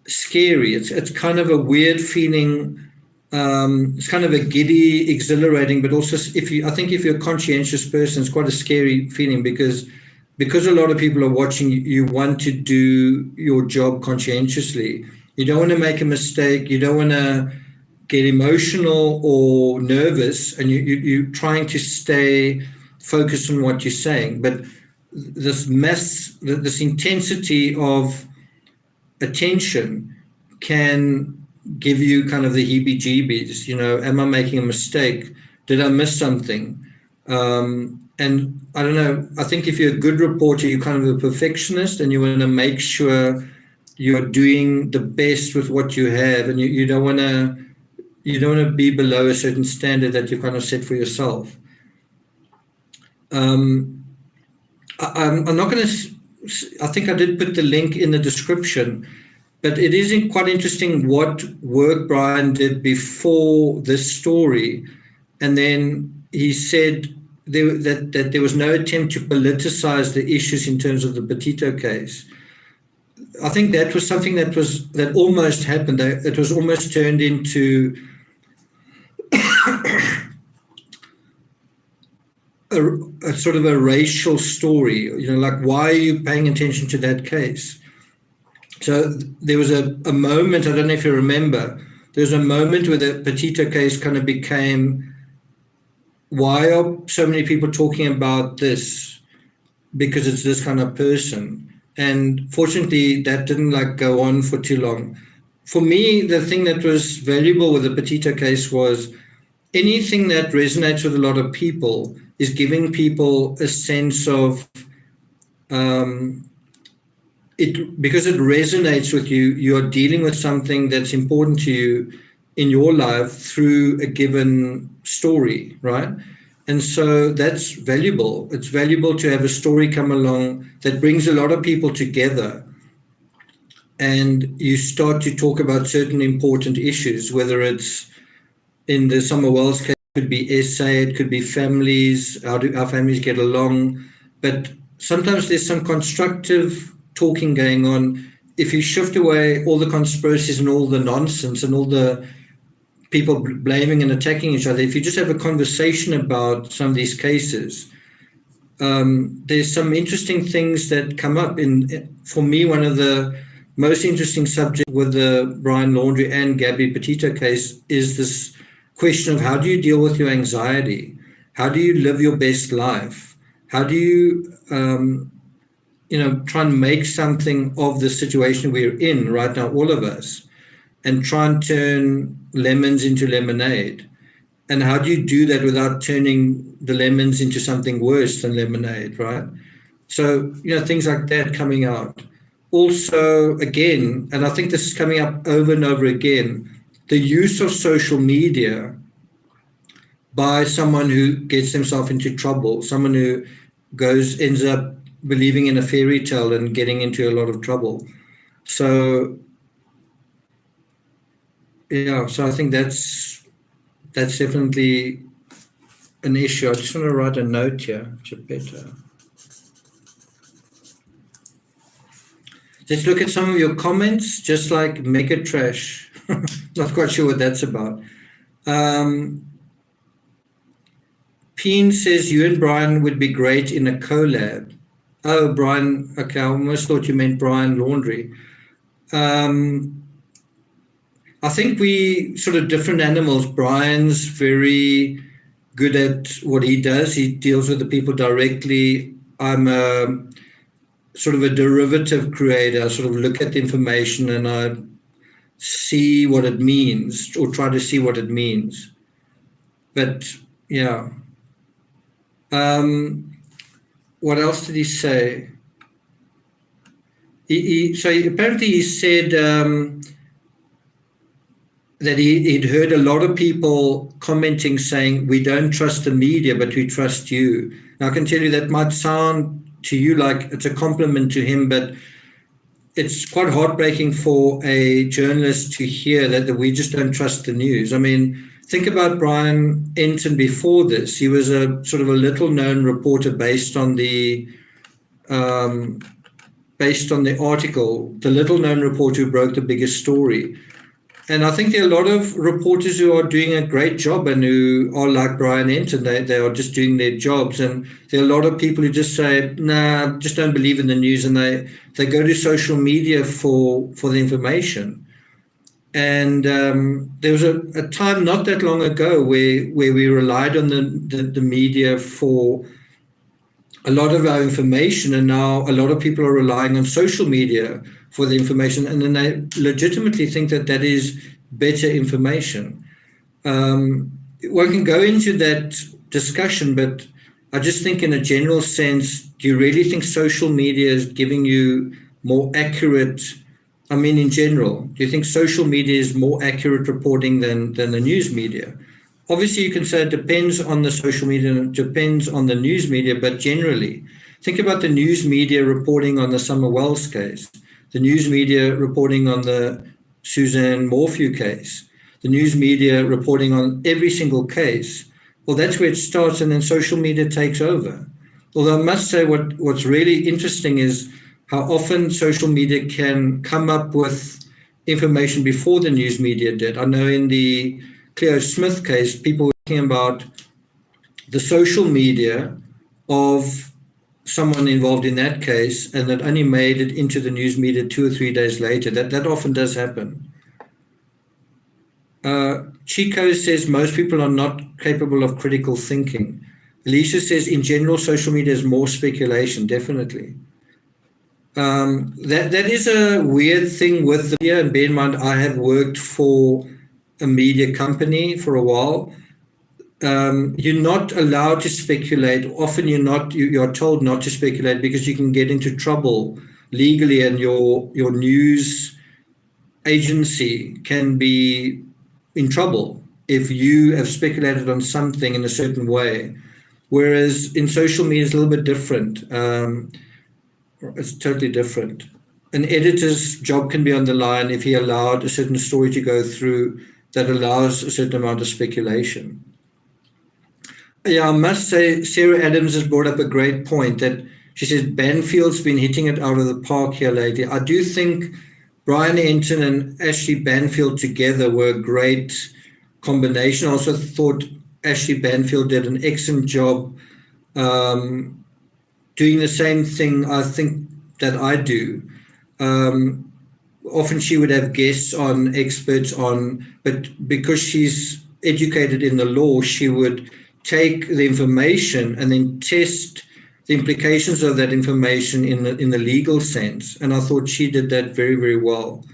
[SPEAKER 1] scary. It's kind of a weird feeling. It's kind of a giddy, exhilarating, but also I think if you're a conscientious person, it's quite a scary feeling because a lot of people are watching, you want to do your job conscientiously. You don't want to make a mistake. You don't want to get emotional or nervous, and you're trying to stay focused on what you're saying. But this intensity of attention can give you kind of the heebie-jeebies. Am I making a mistake? Did I miss something? And I don't know, I think if you're a good reporter, you're kind of a perfectionist, and you want to make sure you're doing the best with what you have, and you don't want to be below a certain standard that you kind of set for yourself. I'm not going to, I think I did put the link in the description, but it is quite interesting what work Brian did before this story. And then he said that there was no attempt to politicize the issues in terms of the Petito case. I think that was something that almost happened. It was almost turned into a sort of a racial story, like, why are you paying attention to that case? So there was a moment, I don't know if you remember, there was a moment where the Petito case kind of became, why are so many people talking about this? Because it's this kind of person. And fortunately, that didn't go on for too long. For me, the thing that was valuable with the Petito case was anything that resonates with a lot of people is giving people a sense of it, because it resonates with you. You're dealing with something that's important to you in your life through a given story, right? And so that's valuable. It's valuable to have a story come along that brings a lot of people together, and you start to talk about certain important issues, whether it's in the Summer Wells case, it could be essay, it could be families, how do our families get along. But sometimes there's some constructive talking going on. If you shift away all the conspiracies and all the nonsense and all the people blaming and attacking each other, if you just have a conversation about some of these cases, there's some interesting things that come up. For me, one of the most interesting subjects with the Brian Laundrie and Gabby Petito case is this question of, how do you deal with your anxiety? How do you live your best life? How do you try and make something of the situation we're in right now, all of us, and try and turn lemons into lemonade? And how do you do that without turning the lemons into something worse than lemonade, right? So, things like that coming out. Also, again, and I think this is coming up over and over again, the use of social media by someone who gets themselves into trouble, someone who ends up believing in a fairy tale and getting into a lot of trouble. So, so I think that's definitely an issue. I just want to write a note here, Geppetto. Let's look at some of your comments, just like Mega Trash. Not quite sure what that's about. Peen says, you and Brian would be great in a collab. Oh, Brian, okay, I almost thought you meant Brian Laundrie. I think we sort of different animals. Brian's very good at what he does. He deals with the people directly. I'm a sort of a derivative creator. I sort of look at the information and I see what it means, or try to see what it means. But yeah. What else did he say? Apparently he said that he'd heard a lot of people commenting saying, we don't trust the media, but we trust you. Now, I can tell you that might sound to you like it's a compliment to him, but it's quite heartbreaking for a journalist to hear that we just don't trust the news. I mean, think about Brian Enton before this. He was a sort of a little-known reporter based on the article, the little-known reporter who broke the biggest story. And I think there are a lot of reporters who are doing a great job and who are like Brian Enton. They are just doing their jobs. And there are a lot of people who just say, nah, just don't believe in the news. And they go to social media for the information. And there was a time not that long ago where we relied on the media for a lot of our information, and now a lot of people are relying on social media for the information, and then they legitimately think that is better information. One can go into that discussion, but I just think in a general sense, do you really think social media is giving you more accurate, I mean in general, do you think social media is more accurate reporting than the news media? Obviously, you can say it depends on the social media and it depends on the news media, but generally, think about the news media reporting on the Summer Wells case, the news media reporting on the Suzanne Morphew case, the news media reporting on every single case. Well, that's where it starts, and then social media takes over. Although I must say what's really interesting is how often social media can come up with information before the news media did. I know in the Cleo Smith case, people were talking about the social media of someone involved in that case, and that only made it into the news media 2 or 3 days later. That often does happen. Chico says most people are not capable of critical thinking. Alicia says in general, social media is more speculation, definitely. That is a weird thing with the media, and bear in mind, I have worked for a media company for a while. You're not allowed to speculate. Often you're told not to speculate because you can get into trouble legally, and your news agency can be in trouble if you have speculated on something in a certain way. Whereas in social media, it's a little bit different. It's totally different. An editor's job can be on the line if he allowed a certain story to go through that allows a certain amount of speculation. Yeah, I must say, Sarah Adams has brought up a great point that she says Banfield's been hitting it out of the park here lately. I do think Brian Enton and Ashley Banfield together were a great combination. I also thought Ashley Banfield did an excellent job doing the same thing I think that I do. Often she would have guests on, experts on, but because she's educated in the law, she would take the information and then test the implications of that information in the legal sense. And I thought she did that very, very well.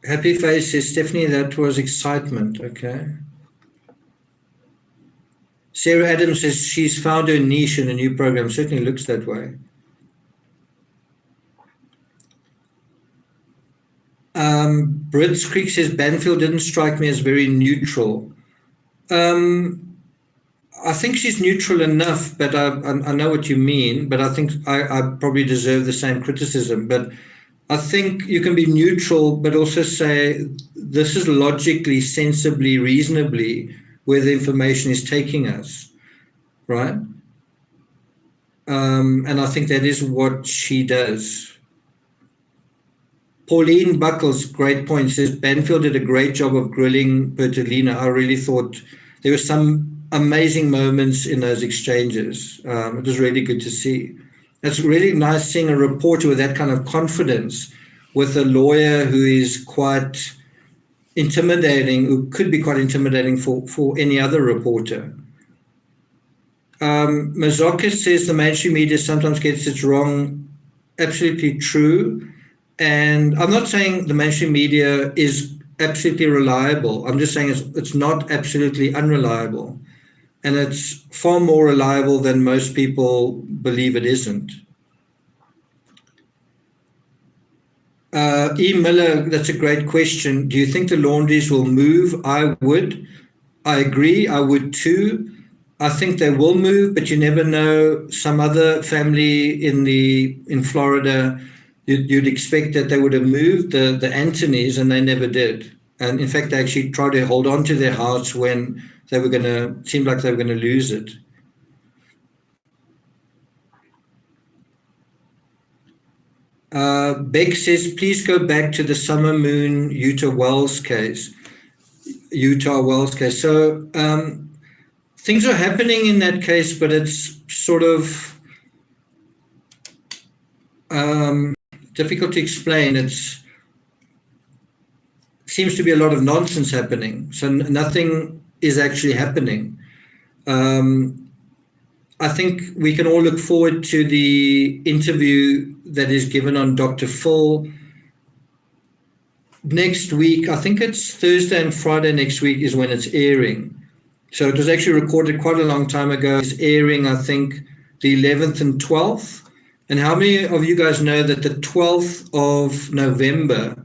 [SPEAKER 1] Happy Face says, Stephanie, that was excitement. Okay. Sarah Adams says she's found her niche in a new program. Certainly looks that way. Brits Creek says Banfield didn't strike me as very neutral. I think she's neutral enough, but I know what you mean, but I think I probably deserve the same criticism. But I think you can be neutral, but also say this is logically, sensibly, reasonably where the information is taking us, right? And I think that is what she does. Pauline Buckles, great point, says Banfield did a great job of grilling Bertolina. I really thought there were some amazing moments in those exchanges. It was really good to see. It's really nice seeing a reporter with that kind of confidence, with a lawyer who is quite intimidating, who could be quite intimidating for any other reporter. Mazokis says the mainstream media sometimes gets it wrong. Absolutely true. And I'm not saying the mainstream media is absolutely reliable. I'm just saying it's not absolutely unreliable. And it's far more reliable than most people believe it isn't. E. Miller, that's a great question. Do you think the laundries will move? I would. I agree. I would too. I think they will move, but you never know. Some other family in Florida, you'd expect that they would have moved, the Antonys, and they never did. And in fact, they actually tried to hold on to their house when they were seemed like they were going to lose it. Beck says, please go back to the Summer Moon Utah Wells case. So things are happening in that case, but it's sort of difficult to explain. It seems to be a lot of nonsense happening. So nothing is actually happening. I think we can all look forward to the interview that is given on Dr. Phil next week. I think it's Thursday and Friday next week is when it's airing. So it was actually recorded quite a long time ago. It's airing, I think, the 11th and 12th. And how many of you guys know that the 12th of November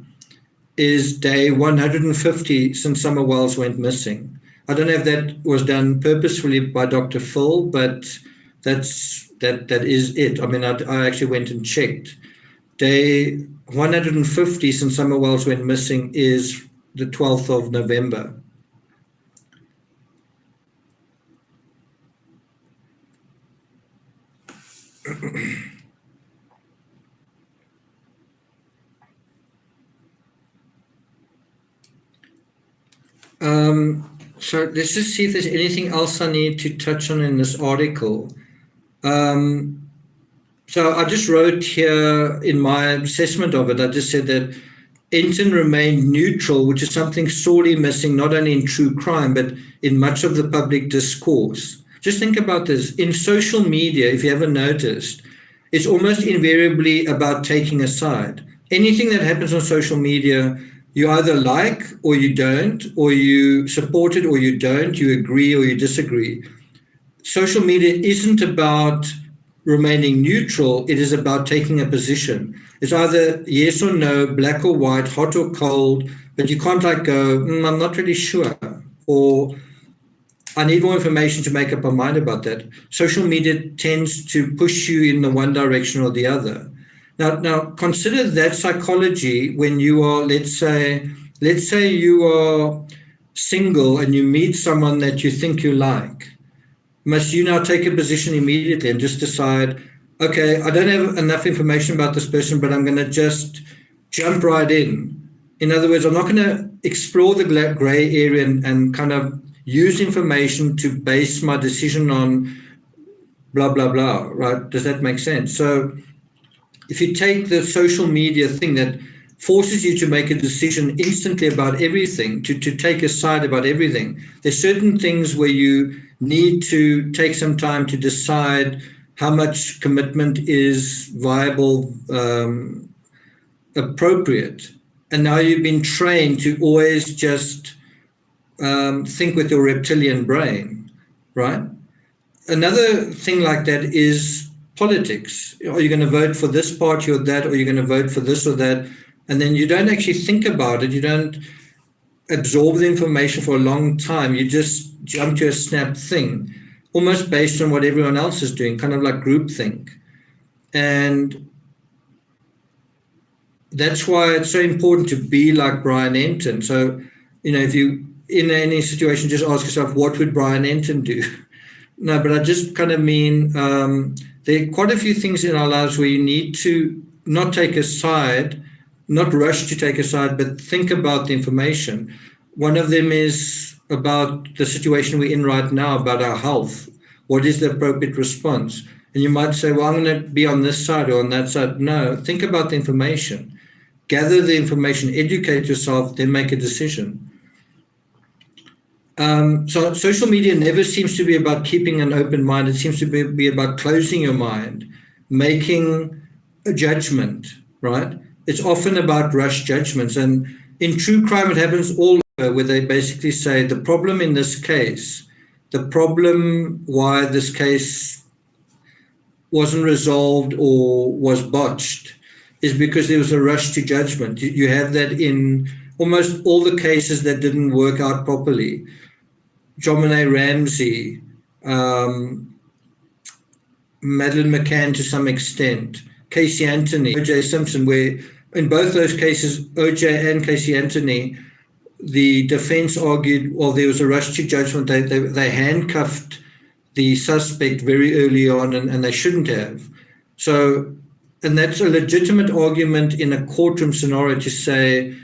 [SPEAKER 1] is day 150 since Summer Wells went missing? I don't know if that was done purposefully by Dr. Phil, but that is it. I mean, I actually went and checked. Day 150 since Summer Wells went missing is the 12th of November. So let's just see if there's anything else I need to touch on in this article. So I just wrote here in my assessment of it, I just said that Enton remained neutral, which is something sorely missing, not only in true crime, but in much of the public discourse. Just think about this. In social media, if you haven't noticed, it's almost invariably about taking a side. Anything that happens on social media, you either like or you don't, or you support it or you don't, you agree or you disagree. Social media isn't about remaining neutral, it is about taking a position. It's either yes or no, black or white, hot or cold, but you can't like go, I'm not really sure, or I need more information to make up my mind about that. Social media tends to push you in the one direction or the other. Now consider that psychology when you are, let's say you are single and you meet someone that you think you like. Must you now take a position immediately and just decide, okay, I don't have enough information about this person, but I'm going to just jump right in. In other words, I'm not going to explore the gray area and kind of use information to base my decision on blah, blah, blah, right? Does that make sense? So if you take the social media thing that forces you to make a decision instantly about everything, to take a side about everything, there's certain things where you need to take some time to decide how much commitment is viable, appropriate. And now you've been trained to always just think with your reptilian brain, right? Another thing like that is politics. Are you going to vote for this party or that, or are you going to vote for this or that? And then you don't actually think about it. You don't absorb the information for a long time. You just jump to a snap thing, almost based on what everyone else is doing, kind of like groupthink. And that's why it's so important to be like Brian Enton. So, if you, in any situation, just ask yourself, what would Brian Enton do? No, but I just kind of mean, there are quite a few things in our lives where you need to not take a side, not rush to take a side, but think about the information. One of them is about the situation we're in right now, about our health. What is the appropriate response? And you might say, well, I'm going to be on this side or on that side. No, think about the information. Gather the information, educate yourself, then make a decision. So social media never seems to be about keeping an open mind. It seems to be about closing your mind, making a judgment, right? It's often about rush judgments. And in true crime, it happens all over, where they basically say the problem in this case, the problem why this case wasn't resolved or was botched is because there was a rush to judgment. You have that in almost all the cases that didn't work out properly. John Ramsey, Madeleine McCann to some extent, Casey Anthony, O.J. Simpson, where in both those cases, O.J. and Casey Anthony, the defense argued, well, there was a rush to judgment. They handcuffed the suspect very early on, and they shouldn't have. So, and that's a legitimate argument in a courtroom scenario to say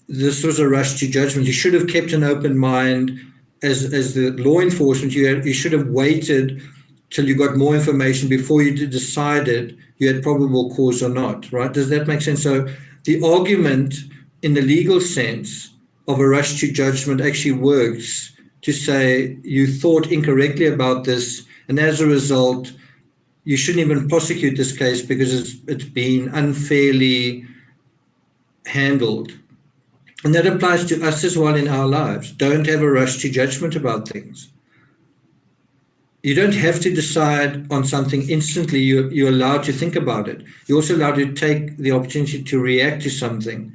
[SPEAKER 1] this was a rush to judgment. You should have kept an open mind as the law enforcement. You should have waited till you got more information before you decided you had probable cause or not, right? Does that make sense? So the argument in the legal sense of a rush to judgment actually works to say you thought incorrectly about this, and as a result, you shouldn't even prosecute this case because it's been unfairly handled. And that applies to us as well in our lives. Don't have a rush to judgment about things. You don't have to decide on something instantly. You're allowed to think about it. You're also allowed to take the opportunity to react to something.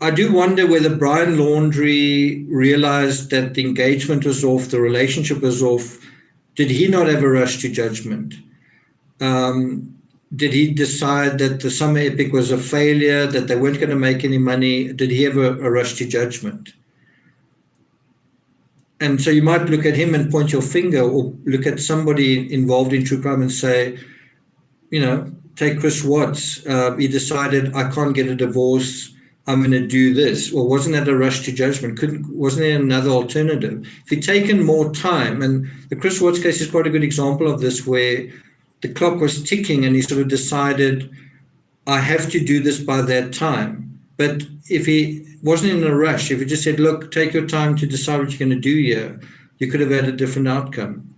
[SPEAKER 1] I do wonder whether Brian Laundrie realized that the engagement was off, the relationship was off. Did he not have a rush to judgment? Did he decide that the summer epic was a failure, that they weren't going to make any money? Did he have a rush to judgment? And so you might look at him and point your finger, or look at somebody involved in true crime and say, take Chris Watts. He decided, I can't get a divorce. I'm going to do this. Well, wasn't that a rush to judgment? Wasn't there another alternative? If he'd taken more time, and the Chris Watts case is quite a good example of this, where the clock was ticking and he sort of decided, I have to do this by that time. But if he wasn't in a rush, if he just said, look, take your time to decide what you're going to do here, you could have had a different outcome.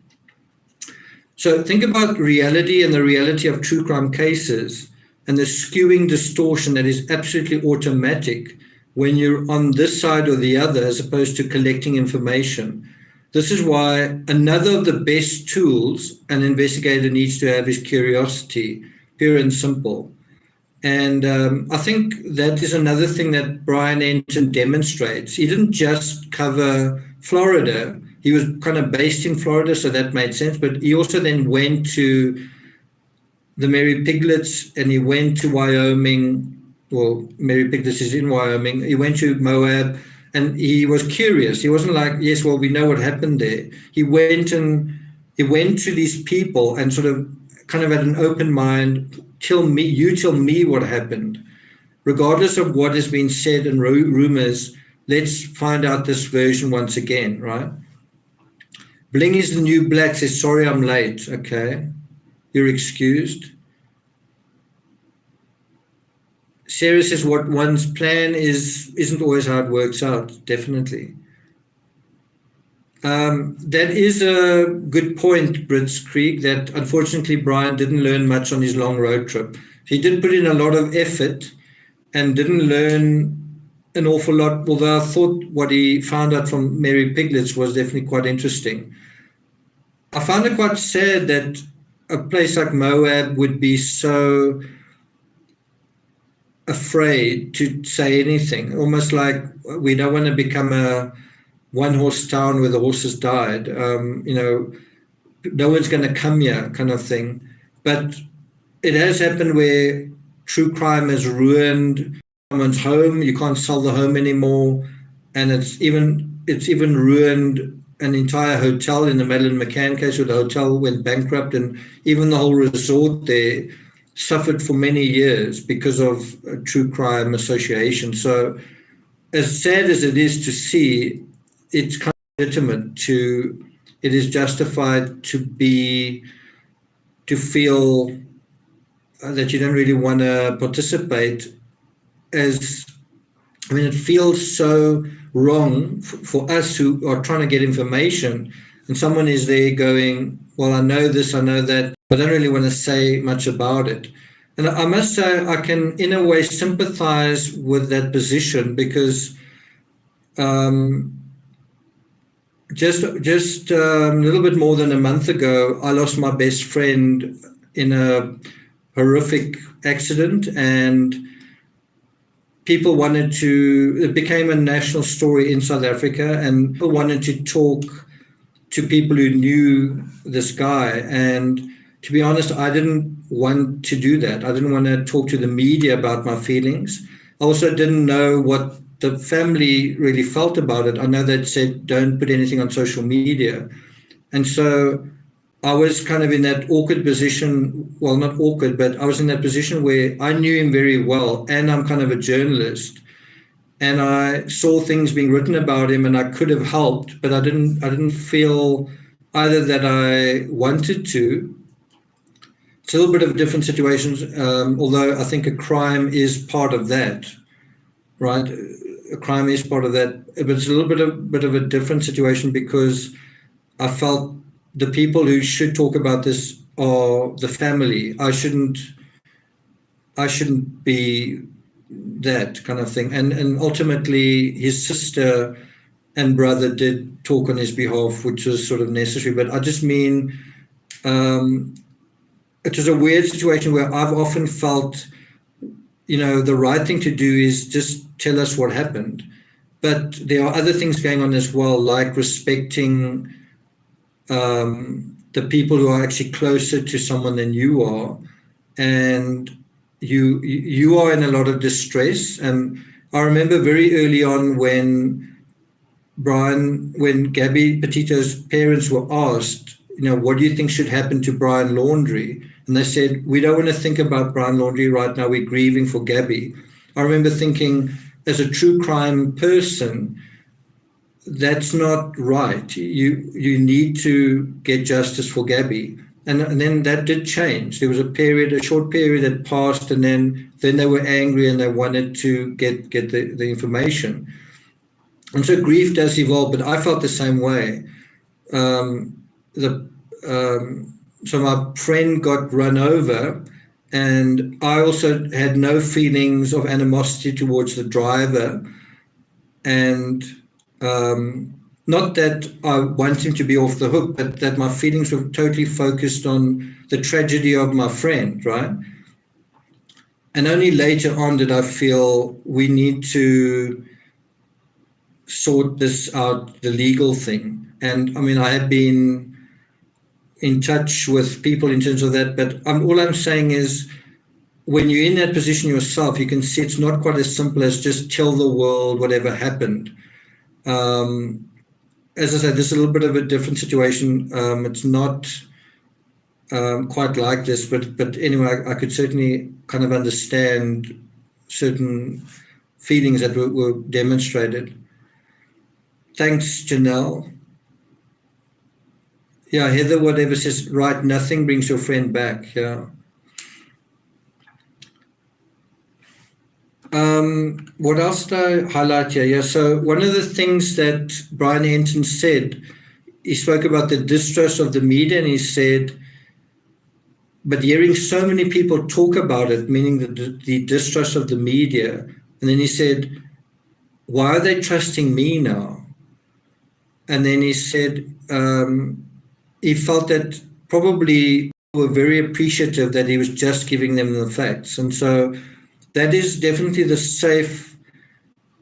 [SPEAKER 1] So think about reality and the reality of true crime cases and the skewing distortion that is absolutely automatic when you're on this side or the other, as opposed to collecting information. This is why another of the best tools an investigator needs to have is curiosity, pure and simple. And I think that is another thing that Brian Enton demonstrates. He didn't just cover Florida. He was kind of based in Florida, so that made sense. But he also then went to the Mary Piglets, and he went to Wyoming. Well, Mary Piglets is in Wyoming. He went to Moab, and he was curious. He wasn't like, yes, well, we know what happened there. He went to these people and sort of kind of had an open mind. Tell me what happened. Regardless of what has been said and rumors, let's find out this version once again, right? Bling is the new black, says, sorry, I'm late. Okay, you're excused. Sarah says what one's plan isn't always how it works out, definitely. That is a good point, Brits Creek, that unfortunately Brian didn't learn much on his long road trip. He did put in a lot of effort and didn't learn an awful lot, although I thought what he found out from Mary Piglets was definitely quite interesting. I found it quite sad that a place like Moab would be so afraid to say anything, almost like we don't want to become a one-horse town where the horses died. No one's going to come here kind of thing. But it has happened where true crime has ruined someone's home. You can't sell the home anymore. And it's even ruined an entire hotel in the Madeleine McCann case, where the hotel went bankrupt, and even the whole resort there suffered for many years because of true crime association. So as sad as it is to see, it's kind of legitimate it is justified to feel that you don't really want to participate. It feels so wrong for us who are trying to get information, and someone is there going, well, I know this, I know that, but I don't really want to say much about it. And I must say, I can, in a way, sympathize with that position, because just a little bit more than a month ago, I lost my best friend in a horrific accident, and it became a national story in South Africa, and people wanted to talk to people who knew this guy. And to be honest, I didn't want to do that. I didn't want to talk to the media about my feelings. I also didn't know what the family really felt about it. I know they said, don't put anything on social media. And so I was kind of in that awkward position. Well, not awkward, but I was in that position where I knew him very well, and I'm kind of a journalist, and I saw things being written about him, and I could have helped, but I didn't feel either that I wanted to. It's a little bit of a different situation, although I think a crime is part of that, right? A crime is part of that, but it's a little bit of a different situation, because I felt the people who should talk about this are the family. I shouldn't be that kind of thing. And ultimately, his sister and brother did talk on his behalf, which was sort of necessary. But I just mean, it was a weird situation where I've often felt, the right thing to do is just tell us what happened. But there are other things going on as well, like respecting the people who are actually closer to someone than you are, and you are in a lot of distress. And I remember very early on when Gabby Petito's parents were asked, what do you think should happen to Brian Laundrie? And they said, we don't want to think about Brian Laundrie right now, we're grieving for Gabby. I remember thinking, as a true crime person, that's not right. You need to get justice for Gabby. And then that did change. There was a short period that passed, and then they were angry and they wanted to get the information. And so grief does evolve, but I felt the same way. So my friend got run over, and I also had no feelings of animosity towards the driver. And not that I want him to be off the hook, but that my feelings were totally focused on the tragedy of my friend, right? And only later on did I feel we need to sort this out, the legal thing. And I have been in touch with people in terms of that, but all I'm saying is, when you're in that position yourself, you can see it's not quite as simple as just tell the world whatever happened. As I said, this is a little bit of a different situation. It's not quite like this, but anyway, I could certainly kind of understand certain feelings that were demonstrated. Thanks, Janelle. Yeah, Heather, whatever says, right, nothing brings your friend back. Yeah. What else did I highlight here? Yeah, so one of the things that Brian Henson said, he spoke about the distrust of the media, and he said, but hearing so many people talk about it, meaning the distrust of the media, and then he said, why are they trusting me now? And then he said, he felt that probably were very appreciative that he was just giving them the facts. And so that is definitely the safe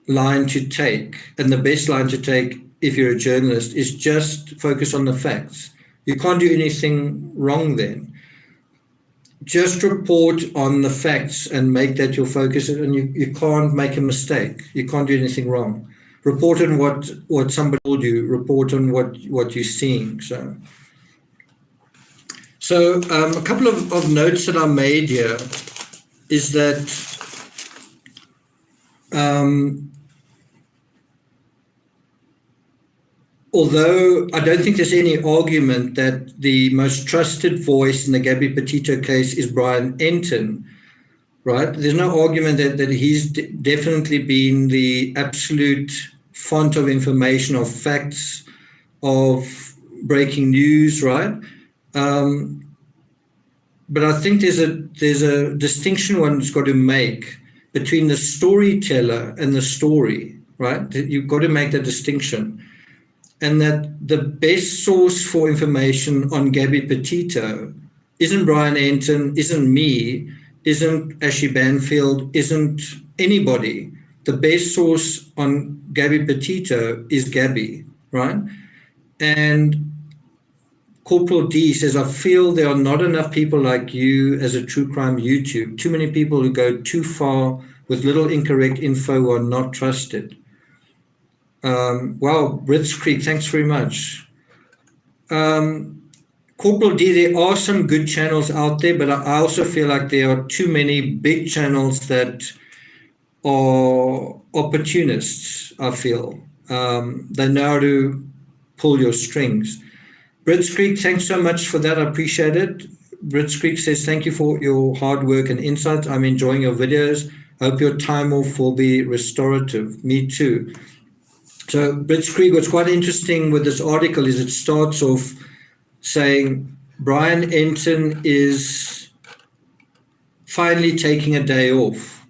[SPEAKER 1] line to take, and the best line to take if you're a journalist is just focus on the facts. You can't do anything wrong then. Just report on the facts and make that your focus, and you can't make a mistake. You can't do anything wrong. Report on what somebody told you. Report on what you're seeing. So a couple of notes that I made here is that although I don't think there's any argument that the most trusted voice in the Gabby Petito case is Brian Enton, right? There's no argument that he's definitely been the absolute font of information, of facts, of breaking news, right? But I think there's a distinction one's got to make between the storyteller and the story, right? You've got to make that distinction. And that the best source for information on Gabby Petito isn't Brian Enton, isn't me, isn't Ashley Banfield, isn't anybody. The best source on Gabby Petito is Gabby, right? And Corporal D says, I feel there are not enough people like you as a true crime YouTube. Too many people who go too far with little incorrect info are not trusted. Wow, Brits Creek, thanks very much. Corporal D, there are some good channels out there, but I also feel like there are too many big channels that are opportunists, I feel. They know how to pull your strings. Brits Creek, thanks so much for that. I appreciate it. Brits Creek says, thank you for your hard work and insights. I'm enjoying your videos. Hope your time off will be restorative. Me too. So Brits Creek, what's quite interesting with this article is it starts off saying Brian Enton is finally taking a day off.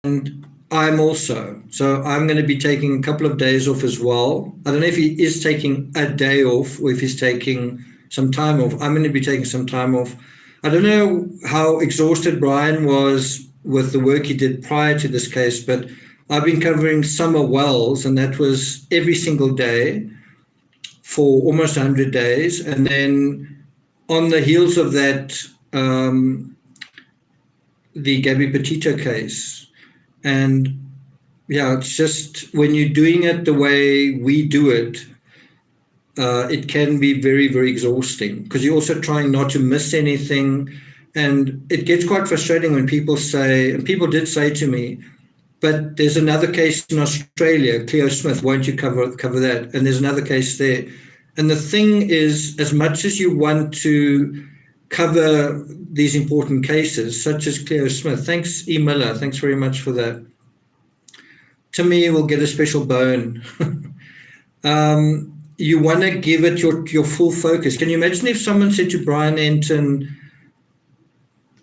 [SPEAKER 1] And I'm also. So I'm going to be taking a couple of days off as well. I don't know if he is taking a day off or if he's taking some time off. I'm going to be taking some time off. I don't know how exhausted Brian was with the work he did prior to this case, but I've been covering summer wells, and that was every single day for almost 100 days. And then on the heels of that, the Gabby Petito case. And yeah, it's just when you're doing it the way we do it, it can be very, very exhausting because you're also trying not to miss anything. And it gets quite frustrating when people say, and people did say to me, but there's another case in Australia, Cleo Smith, won't you cover that? And there's another case there. And the thing is, as much as you want to cover these important cases, such as Cleo Smith, thanks, E. Miller, thanks very much for that. Timmy will get a special bone. You want to give it your full focus. Can you imagine if someone said to Brian Enton,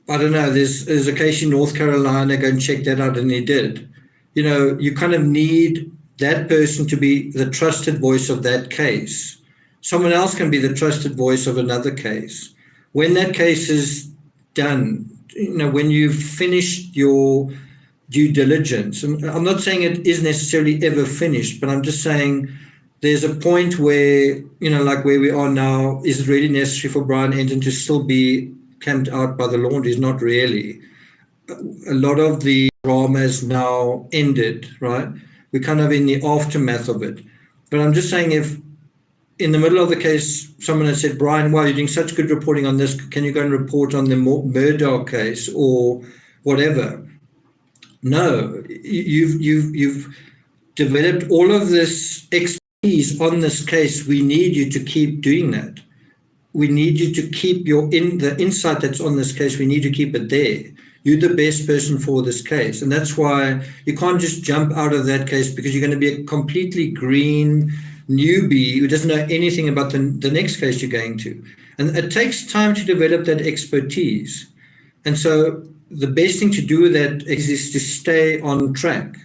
[SPEAKER 1] I don't know, there's a case in North Carolina, go and check that out, and he did. You know, you kind of need that person to be the trusted voice of that case. Someone else can be the trusted voice of another case. When that case is done, you know, when you've finished your due diligence, and I'm not saying it is necessarily ever finished, but I'm just saying there's a point where, you know, like where we are now, is it really necessary for Brian Enton to still be camped out by the laundries? Not really. A lot of the drama has now ended, right? We're kind of in the aftermath of it. But I'm just saying, if in the middle of the case, someone had said, Brian, wow, you're doing such good reporting on this, can you go and report on the Murdoch case or whatever? No, you've developed all of this expertise on this case. We need you to keep doing that. We need you to keep the insight that's on this case. We need to keep it there. You're the best person for this case. And that's why you can't just jump out of that case, because you're going to be a completely green newbie who doesn't know anything about the next case you're going to. And it takes time to develop that expertise. And so the best thing to do with that is to stay on track,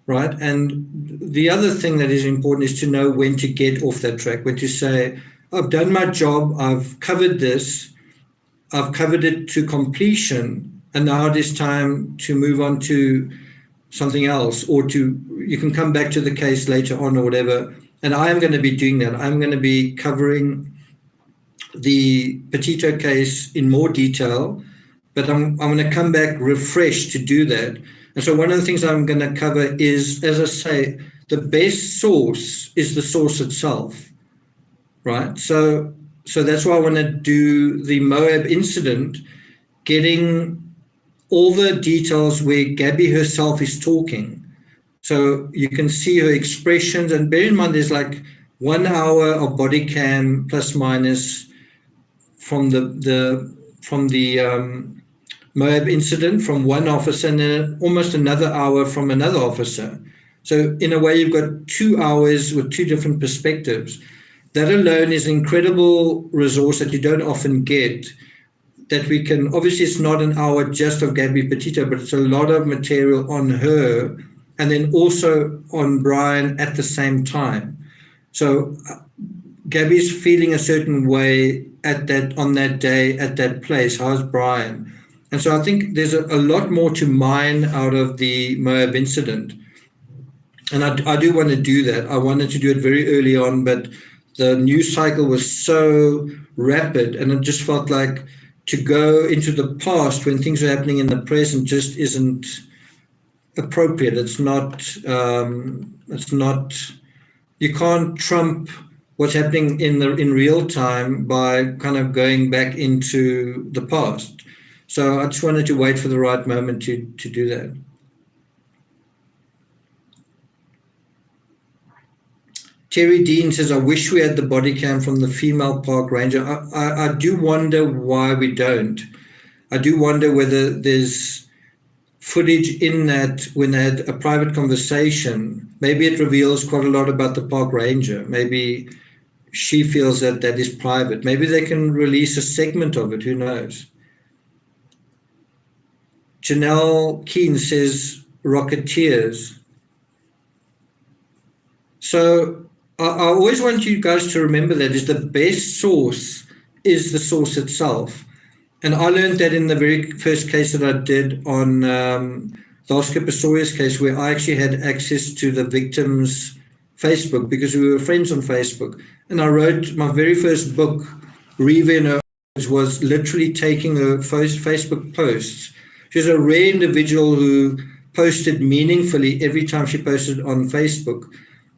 [SPEAKER 1] right? And the other thing that is important is to know when to get off that track, when to say, I've done my job, I've covered this, I've covered it to completion, and now it is time to move on to something else, or you can come back to the case later on or whatever. And I am going to be doing that. I'm going to be covering the Petito case in more detail, but I'm going to come back refreshed to do that. And so one of the things I'm going to cover is, as I say, the best source is the source itself, right? So that's why I want to do the Moab incident, getting all the details where Gabby herself is talking. So you can see her expressions, and bear in mind there's like 1 hour of body cam plus minus from the Moab incident from one officer, and then almost another hour from another officer. So in a way, you've got 2 hours with two different perspectives. That alone is an incredible resource that you don't often get, that we can, obviously it's not an hour just of Gabby Petito, but it's a lot of material on her and then also on Brian at the same time. So Gabby's feeling a certain way on that day, at that place. How's Brian? And so I think there's a lot more to mine out of the Moab incident. And I do want to do that. I wanted to do it very early on, but the news cycle was so rapid, and it just felt like to go into the past when things are happening in the present just isn't appropriate. It's not, you can't trump what's happening in real time by kind of going back into the past. So I just wanted to wait for the right moment to do that. Terry Dean says, I wish we had the body cam from the female park ranger. I do wonder why we don't. I do wonder whether there's footage in that when they had a private conversation. Maybe it reveals quite a lot about the park ranger. Maybe she feels that is private. Maybe they can release a segment of it. Who knows? Janelle Keane says, Rocketeers. So I always want you guys to remember that is the best source is the source itself. And I learned that in the very first case that I did on the Oscar Pistorius case, where I actually had access to the victim's Facebook because we were friends on Facebook. And I wrote my very first book, Reva in Her Eyes, was literally taking her Facebook posts. She's a rare individual who posted meaningfully every time she posted on Facebook.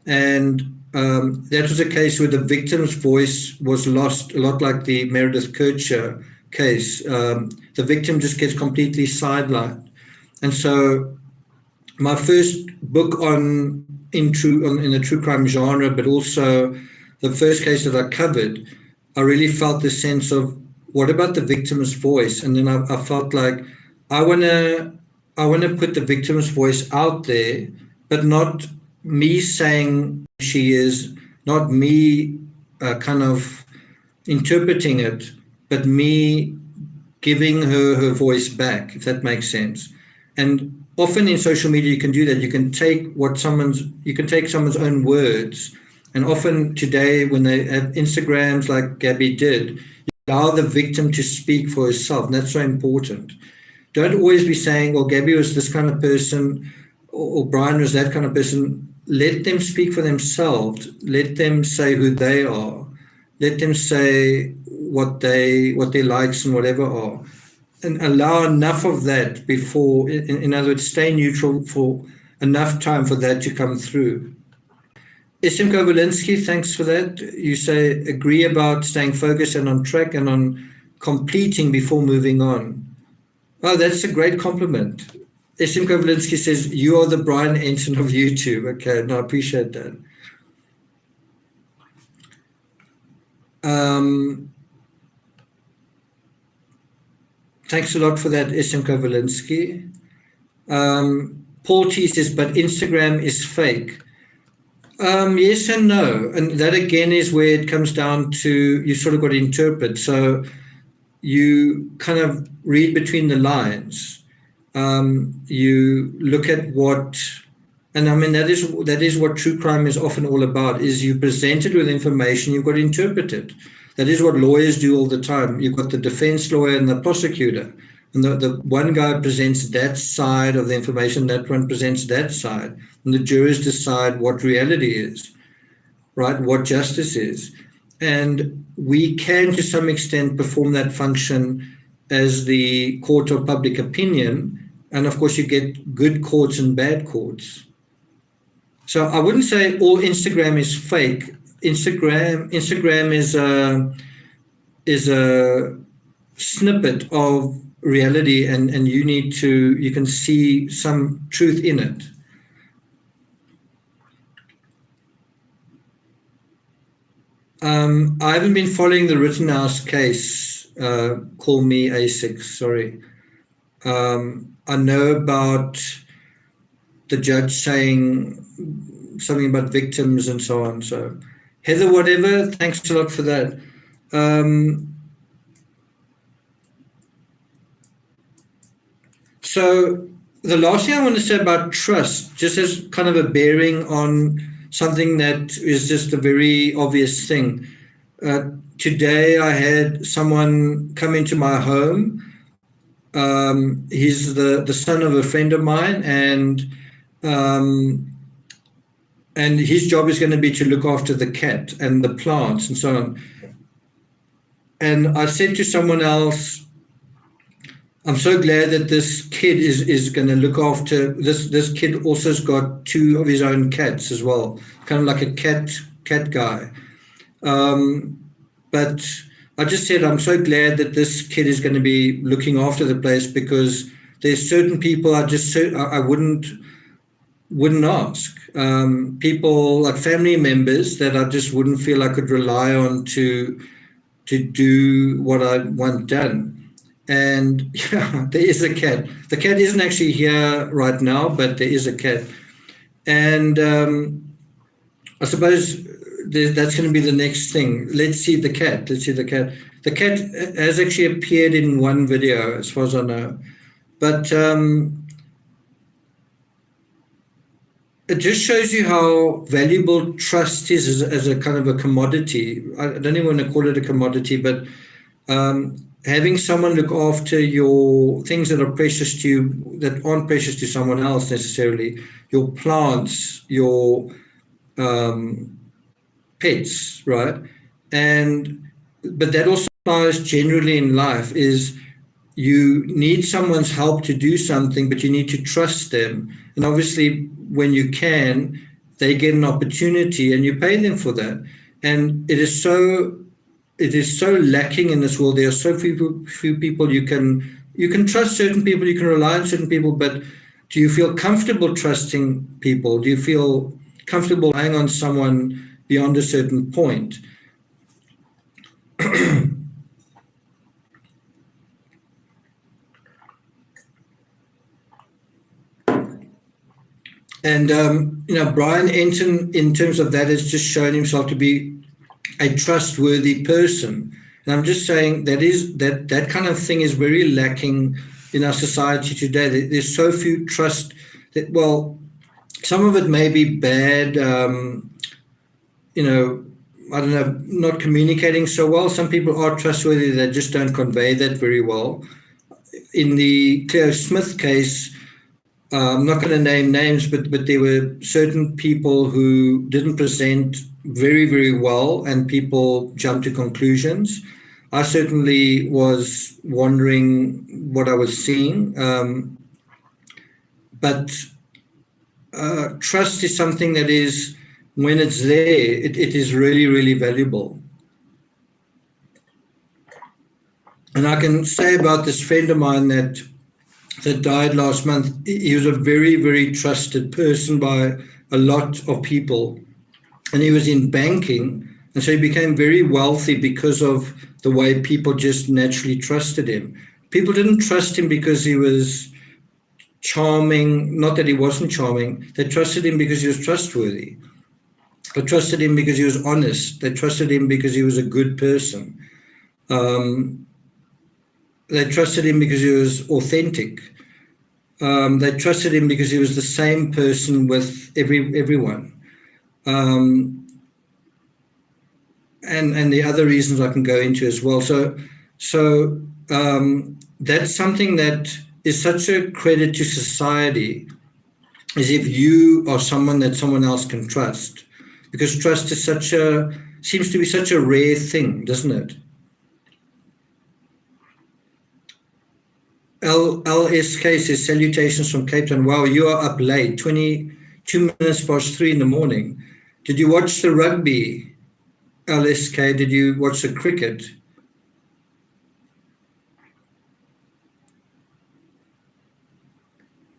[SPEAKER 1] And that was a case where the victim's voice was lost, a lot like the Meredith Kircher case. The victim just gets completely sidelined. And so my first book in the true crime genre, but also the first case that I covered, I really felt the sense of what about the victim's voice? And then I felt like I want to put the victim's voice out there, but not me saying she is, not me kind of interpreting it, but me giving her voice back, if that makes sense. And often in social media you can do that. You can take someone's own words, and often today when they have Instagrams like Gabby did, you allow the victim to speak for herself, and that's so important. Don't always be saying, well, Gabby was this kind of person or Brian was that kind of person. Let them speak for themselves. Let them say who they are. Let them say what their likes and whatever are. And allow enough of that before, in other words, stay neutral for enough time for that to come through. SM Kovalinsky, thanks for that. You say, agree about staying focused and on track and on completing before moving on. Oh, that's a great compliment. SM Kovalinsky says, you are the Brian Ensign of YouTube. Okay, no, I appreciate that. Thanks a lot for that, SM Kovalinsky. Paul T says, but Instagram is fake. Yes and no. And that again is where it comes down to, you sort of got to interpret. So you kind of read between the lines. You look at what, and I mean, that is what true crime is often all about, is you present it with information, you've got to interpret it. That is what lawyers do all the time. You've got the defense lawyer and the prosecutor. And the one guy presents that side of the information, that one presents that side. And the jurors decide what reality is, right? What justice is. And we can, to some extent, perform that function as the court of public opinion. And of course, you get good courts and bad courts. So I wouldn't say all Instagram is fake. Instagram is a snippet of reality, and you can see some truth in it. I haven't been following the Rittenhouse case. Call me A6, sorry. I know about the judge saying something about victims and so on. So, Heather, whatever, thanks a lot for that. So, the last thing I want to say about trust, just as kind of a bearing on something that is just a very obvious thing. Today, I had someone come into my home. He's the son of a friend of mine, and his job is going to be to look after the cat and the plants and so on. And I said to someone else, I'm so glad that this kid is going to look after this kid. Also has got two of his own cats as well, kind of like a cat guy. But I just said I'm so glad that this kid is going to be looking after the place, because there's certain people I wouldn't ask. People like family members that I just wouldn't feel I could rely on to do what I want done. And yeah, there is a cat. The cat isn't actually here right now, but there is a cat. And I suppose that's going to be the next thing. Let's see the cat. The cat has actually appeared in one video, as far as I know. But it just shows you how valuable trust is as a kind of a commodity. I don't even want to call it a commodity, but having someone look after your things that are precious to you, that aren't precious to someone else necessarily, your plants, your pets, right? But that also applies generally in life, is you need someone's help to do something, but you need to trust them. And obviously, when you can, they get an opportunity and you pay them for that. And it is so lacking in this world. There are so few people you can trust. Certain people, you can rely on certain people, but do you feel comfortable trusting people? Do you feel comfortable relying on someone beyond a certain point? And Brian Enton, in terms of that, has just shown himself to be a trustworthy person. And I'm just saying that kind of thing is very lacking in our society today. There's so few trust that, well, some of it may be bad, I don't know, not communicating so well. Some people are trustworthy, they just don't convey that very well. In the Cleo Smith case, I'm not going to name names, but there were certain people who didn't present very, very well, and people jumped to conclusions. I certainly was wondering what I was seeing, but trust is something that is, when it's there, it is really, really valuable. And I can say about this friend of mine that died last month, he was a very, very trusted person by a lot of people. And he was in banking, and so he became very wealthy because of the way people just naturally trusted him. People didn't trust him because he was charming, not that he wasn't charming. They trusted him because he was trustworthy. They trusted him because he was honest. They trusted him because he was a good person. They trusted him because he was authentic. They trusted him because he was the same person with everyone. And the other reasons I can go into as well. So that's something that is such a credit to society, is if you are someone that someone else can trust, because trust is seems to be such a rare thing, doesn't it? LSK says, salutations from Cape Town. Wow, you are up late, 22 minutes past 3 in the morning. Did you watch the rugby, LSK? Did you watch the cricket?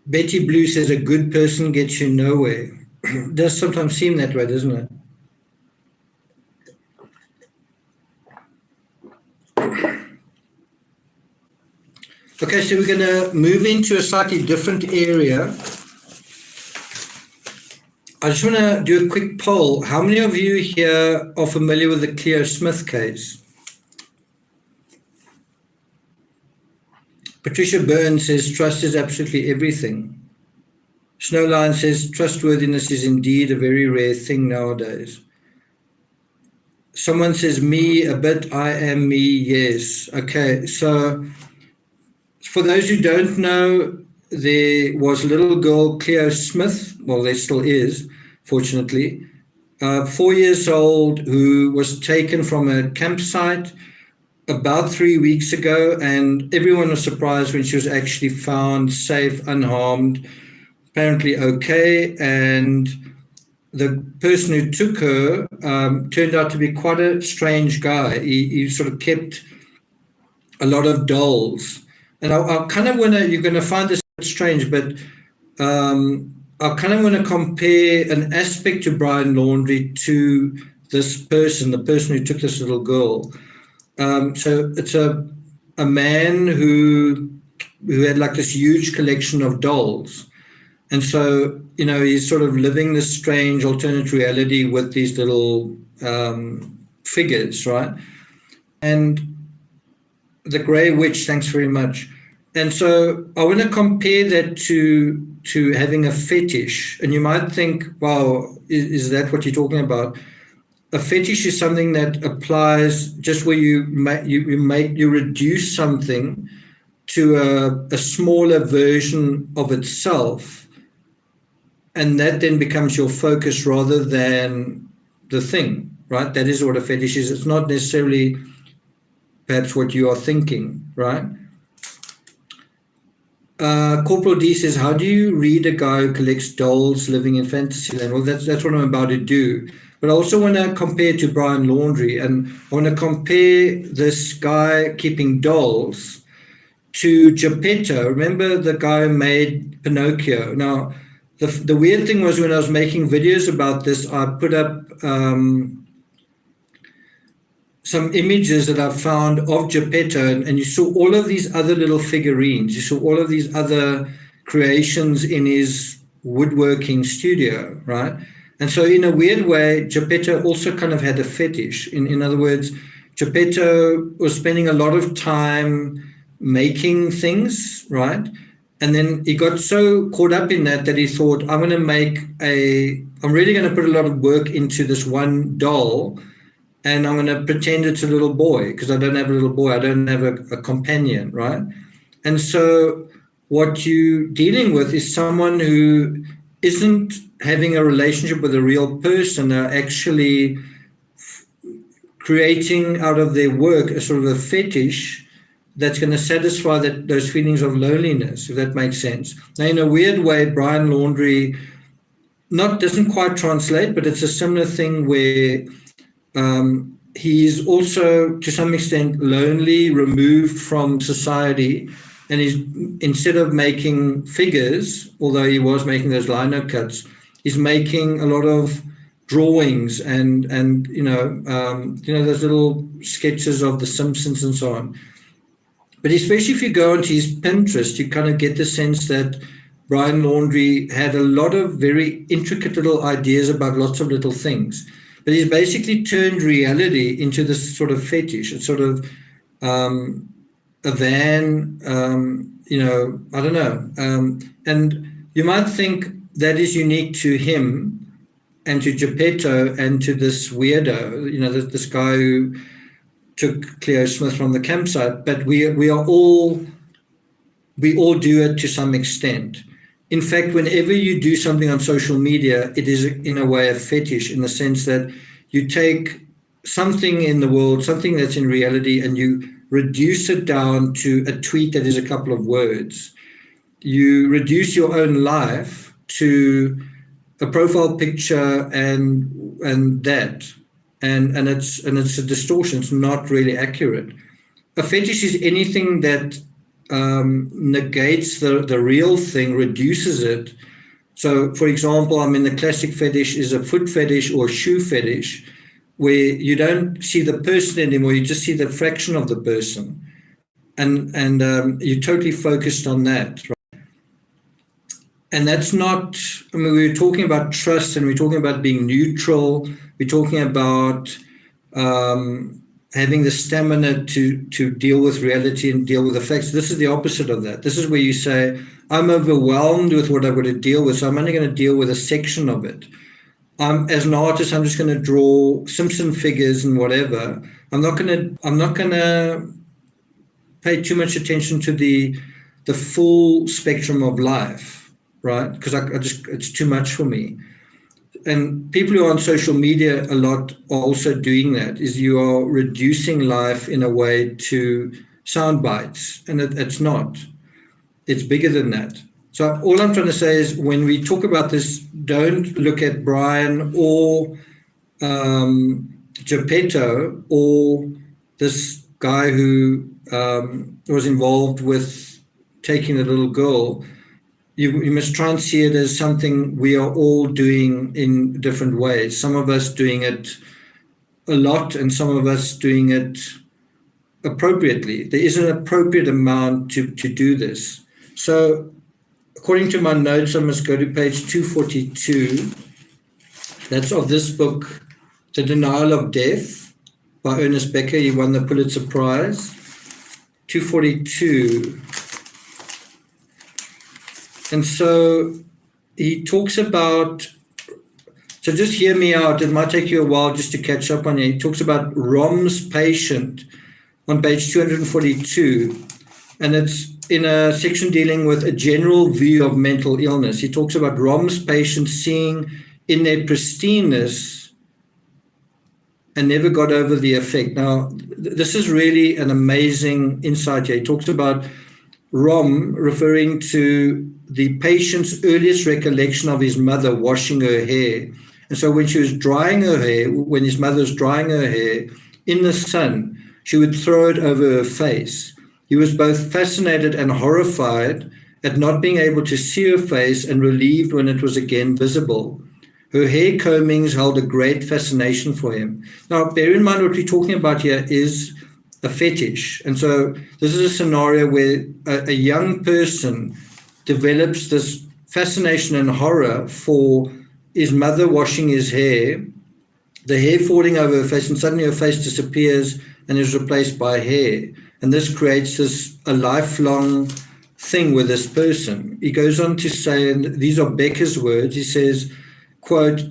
[SPEAKER 1] Betty Blue says, a good person gets you nowhere. It does sometimes seem that way, doesn't it? Okay, so we're going to move into a slightly different area. I just want to do a quick poll. How many of you here are familiar with the Cleo Smith case? Patricia Burns says trust is absolutely everything. Snowline says trustworthiness is indeed a very rare thing nowadays. Someone says me a bit, I am me, yes. Okay, so for those who don't know, there was a little girl, Cleo Smith, well, there still is, fortunately, 4 years old, who was taken from a campsite about 3 weeks ago, and everyone was surprised when she was actually found safe, unharmed, apparently okay, and the person who took her turned out to be quite a strange guy. He sort of kept a lot of dolls. And I kind of want to, you're going to find this strange, but I kind of want to compare an aspect to Brian Laundrie to this person, the person who took this little girl. So it's a man who had like this huge collection of dolls. And so, you know, he's sort of living this strange alternate reality with these little figures, right? And the Grey Witch, thanks very much. And so I want to compare that to having a fetish. And you might think, wow, is that what you're talking about? A fetish is something that applies just where you reduce something to a smaller version of itself. And that then becomes your focus rather than the thing, right? That is what a fetish is. It's not necessarily perhaps what you are thinking, right? Corporal D says, how do you read a guy who collects dolls living in Fantasyland? Well, that's what I'm about to do. But I also want to compare to Brian Laundrie, and I want to compare this guy keeping dolls to Geppetto. Remember the guy who made Pinocchio? Now, the weird thing was when I was making videos about this, I put up some images that I found of Geppetto, and you saw all of these other little figurines. You saw all of these other creations in his woodworking studio, right? And so in a weird way, Geppetto also kind of had a fetish. In other words, Geppetto was spending a lot of time making things, right? And then he got so caught up in that he thought, I'm really going to put a lot of work into this one doll, and I'm going to pretend it's a little boy, because I don't have a little boy. I don't have a companion, right? And so what you're dealing with is someone who isn't having a relationship with a real person. They're actually creating out of their work a sort of a fetish that's going to satisfy those feelings of loneliness, if that makes sense. Now, in a weird way, Brian Laundrie doesn't quite translate, but it's a similar thing where he's also, to some extent, lonely, removed from society, and he's, instead of making figures, although he was making those lino cuts, he's making a lot of drawings and those little sketches of the Simpsons and so on. But especially if you go onto his Pinterest, you kind of get the sense that Brian Laundrie had a lot of very intricate little ideas about lots of little things. But he's basically turned reality into this sort of fetish. It's sort of a van, I don't know. And you might think that is unique to him and to Geppetto and to this weirdo, this guy who took Cleo Smith from the campsite, but we all do it to some extent. In fact, whenever you do something on social media, it is in a way a fetish, in the sense that you take something in the world, something that's in reality, and you reduce it down to a tweet that is a couple of words. You reduce your own life to a profile picture and that. And it's a distortion. It's not really accurate. A fetish is anything that negates the real thing, reduces it. So, for example, the classic fetish is a foot fetish or shoe fetish, where you don't see the person anymore. You just see the fraction of the person. and you're totally focused on that, right? And that's not, I mean, we were talking about trust, and we're talking about being neutral. We're talking about having the stamina to deal with reality and deal with the facts. This is the opposite of that. This is where you say, I'm overwhelmed with what I've got to deal with, so I'm only going to deal with a section of it. As an artist, I'm just going to draw Simpson figures and whatever. I'm not going to pay too much attention to the full spectrum of life, right? Because it's too much for me. And people who are on social media a lot are also doing that, is you are reducing life in a way to sound bites, and it's not. It's bigger than that. So all I'm trying to say is, when we talk about this, don't look at Brian or Geppetto or this guy who was involved with taking the little girl. You must try and see it as something we are all doing in different ways. Some of us doing it a lot, and some of us doing it appropriately. There is an appropriate amount to do this. So according to my notes, I must go to page 242. That's of this book, The Denial of Death, by Ernest Becker. He won the Pulitzer Prize. 242. And so he talks about, so just hear me out, it might take you a while just to catch up on it. He talks about Rom's patient on page 242, and it's in a section dealing with a general view of mental illness. He talks about Rom's patients seeing in their pristineness and never got over the effect. Now, this is really an amazing insight here. He talks about Rom referring to the patient's earliest recollection of his mother washing her hair. And so when she was drying her hair, when his mother was drying her hair in the sun, she would throw it over her face. He was both fascinated and horrified at not being able to see her face, and relieved when it was again visible. Her hair combings held a great fascination for him. Now, bear in mind, what we're talking about here is a fetish. And so this is a scenario where a young person develops this fascination and horror for his mother washing his hair, the hair falling over her face, and suddenly her face disappears and is replaced by hair. And this creates a lifelong thing with this person. He goes on to say, and these are Becker's words, he says, quote,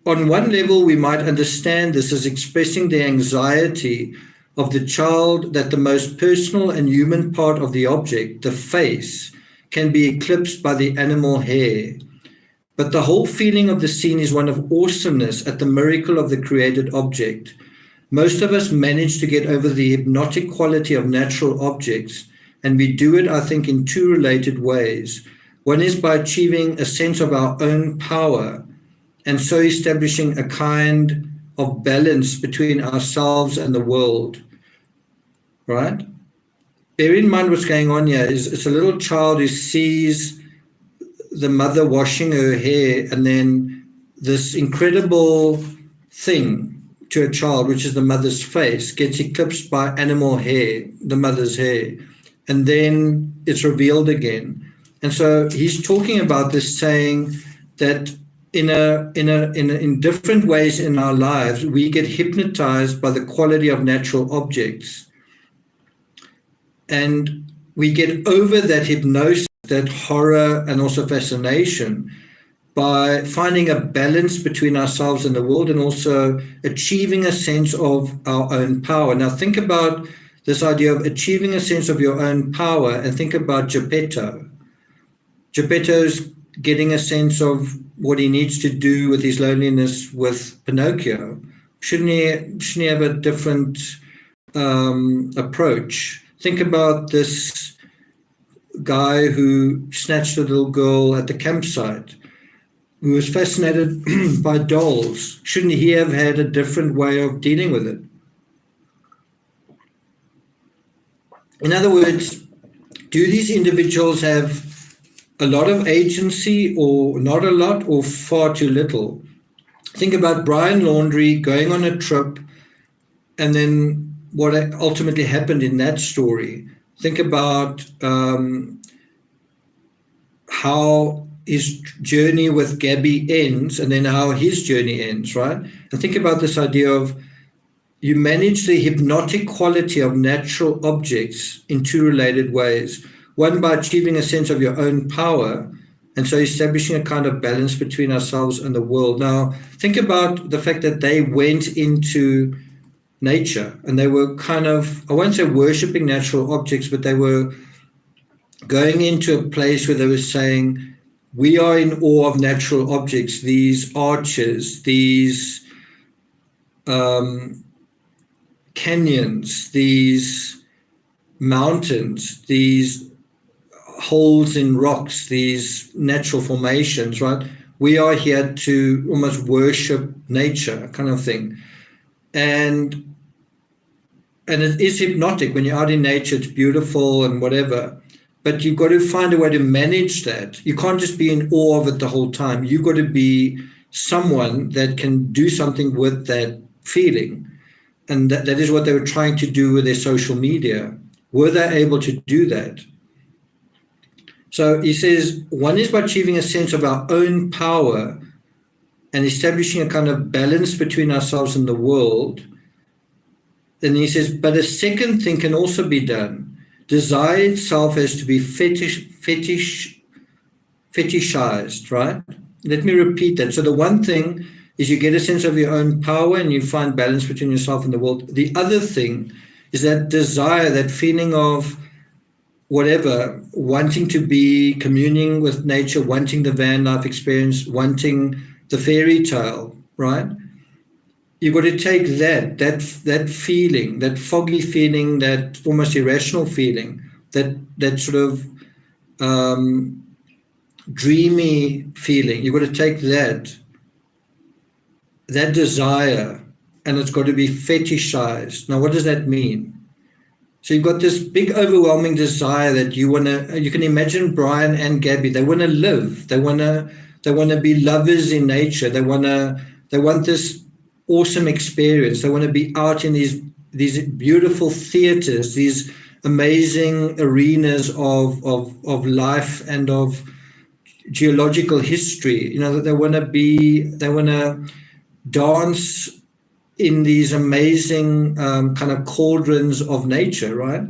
[SPEAKER 1] on one level, we might understand this as expressing the anxiety of the child that the most personal and human part of the object, the face, can be eclipsed by the animal hair. But the whole feeling of the scene is one of awesomeness at the miracle of the created object. Most of us manage to get over the hypnotic quality of natural objects, and we do it, I think, in two related ways. One is by achieving a sense of our own power, and so establishing a kind of balance between ourselves and the world, right? Bear in mind what's going on here is it's a little child who sees the mother washing her hair, and then this incredible thing to a child, which is the mother's face, gets eclipsed by animal hair, the mother's hair, and then it's revealed again. And so he's talking about this, saying that in different ways in our lives, we get hypnotized by the quality of natural objects. And we get over that hypnosis, that horror and also fascination, by finding a balance between ourselves and the world, and also achieving a sense of our own power. Now think about this idea of achieving a sense of your own power, and think about Geppetto. Geppetto's getting a sense of what he needs to do with his loneliness with Pinocchio. Shouldn't he have a different approach? Think about this guy who snatched a little girl at the campsite, who was fascinated by dolls. Shouldn't he have had a different way of dealing with it? In other words, do these individuals have a lot of agency, or not a lot, or far too little? Think about Brian Laundrie going on a trip, and then what ultimately happened in that story. think about how his journey with Gabby ends and then how his journey ends, right? And think about this idea of you manage the hypnotic quality of natural objects in two related ways. One, by achieving a sense of your own power, and so establishing a kind of balance between ourselves and the world. Now, think about the fact that they went into nature and they were kind of, I won't say worshipping natural objects, but they were going into a place where they were saying, we are in awe of natural objects, these arches, these canyons, these mountains, these holes in rocks, these natural formations, right? We are here to almost worship nature, kind of thing. And it is hypnotic. When you're out in nature, it's beautiful and whatever. But you've got to find a way to manage that. You can't just be in awe of it the whole time. You've got to be someone that can do something with that feeling. And that is what they were trying to do with their social media. Were they able to do that? So he says, one is by achieving a sense of our own power and establishing a kind of balance between ourselves and the world. Then he says, but a second thing can also be done. Desire itself has to be fetishized, right? Let me repeat that. So the one thing is you get a sense of your own power and you find balance between yourself and the world. The other thing is that desire, that feeling of whatever, wanting to be communing with nature, wanting the van life experience, wanting the fairy tale, right? You've got to take that feeling, that foggy feeling, that almost irrational feeling, that sort of dreamy feeling. You've got to take that desire, and it's got to be fetishized. Now, what does that mean? So you've got this big, overwhelming desire that you want to. You can imagine Brian and Gabby. They want to live. They want to be lovers in nature. They want this awesome experience. They want to be out in these beautiful theaters, these amazing arenas of life and of geological history. You know, they want to dance in these amazing kind of cauldrons of nature, right?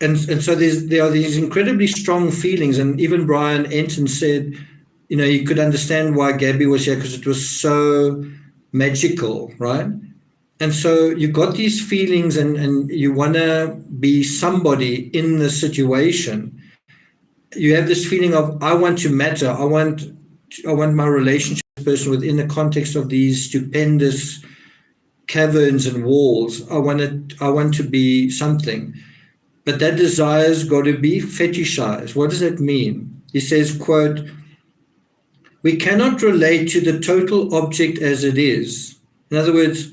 [SPEAKER 1] And so there are these incredibly strong feelings. And even Brian Enton said, you know, you could understand why Gabby was here because it was so magical, right? And so you got these feelings and you want to be somebody in the situation. You have this feeling of, I want to matter. I want my relationship with this person within the context of these stupendous caverns and walls. I want to be something. But that desire's got to be fetishized. What does that mean? He says, quote, we cannot relate to the total object as it is. In other words,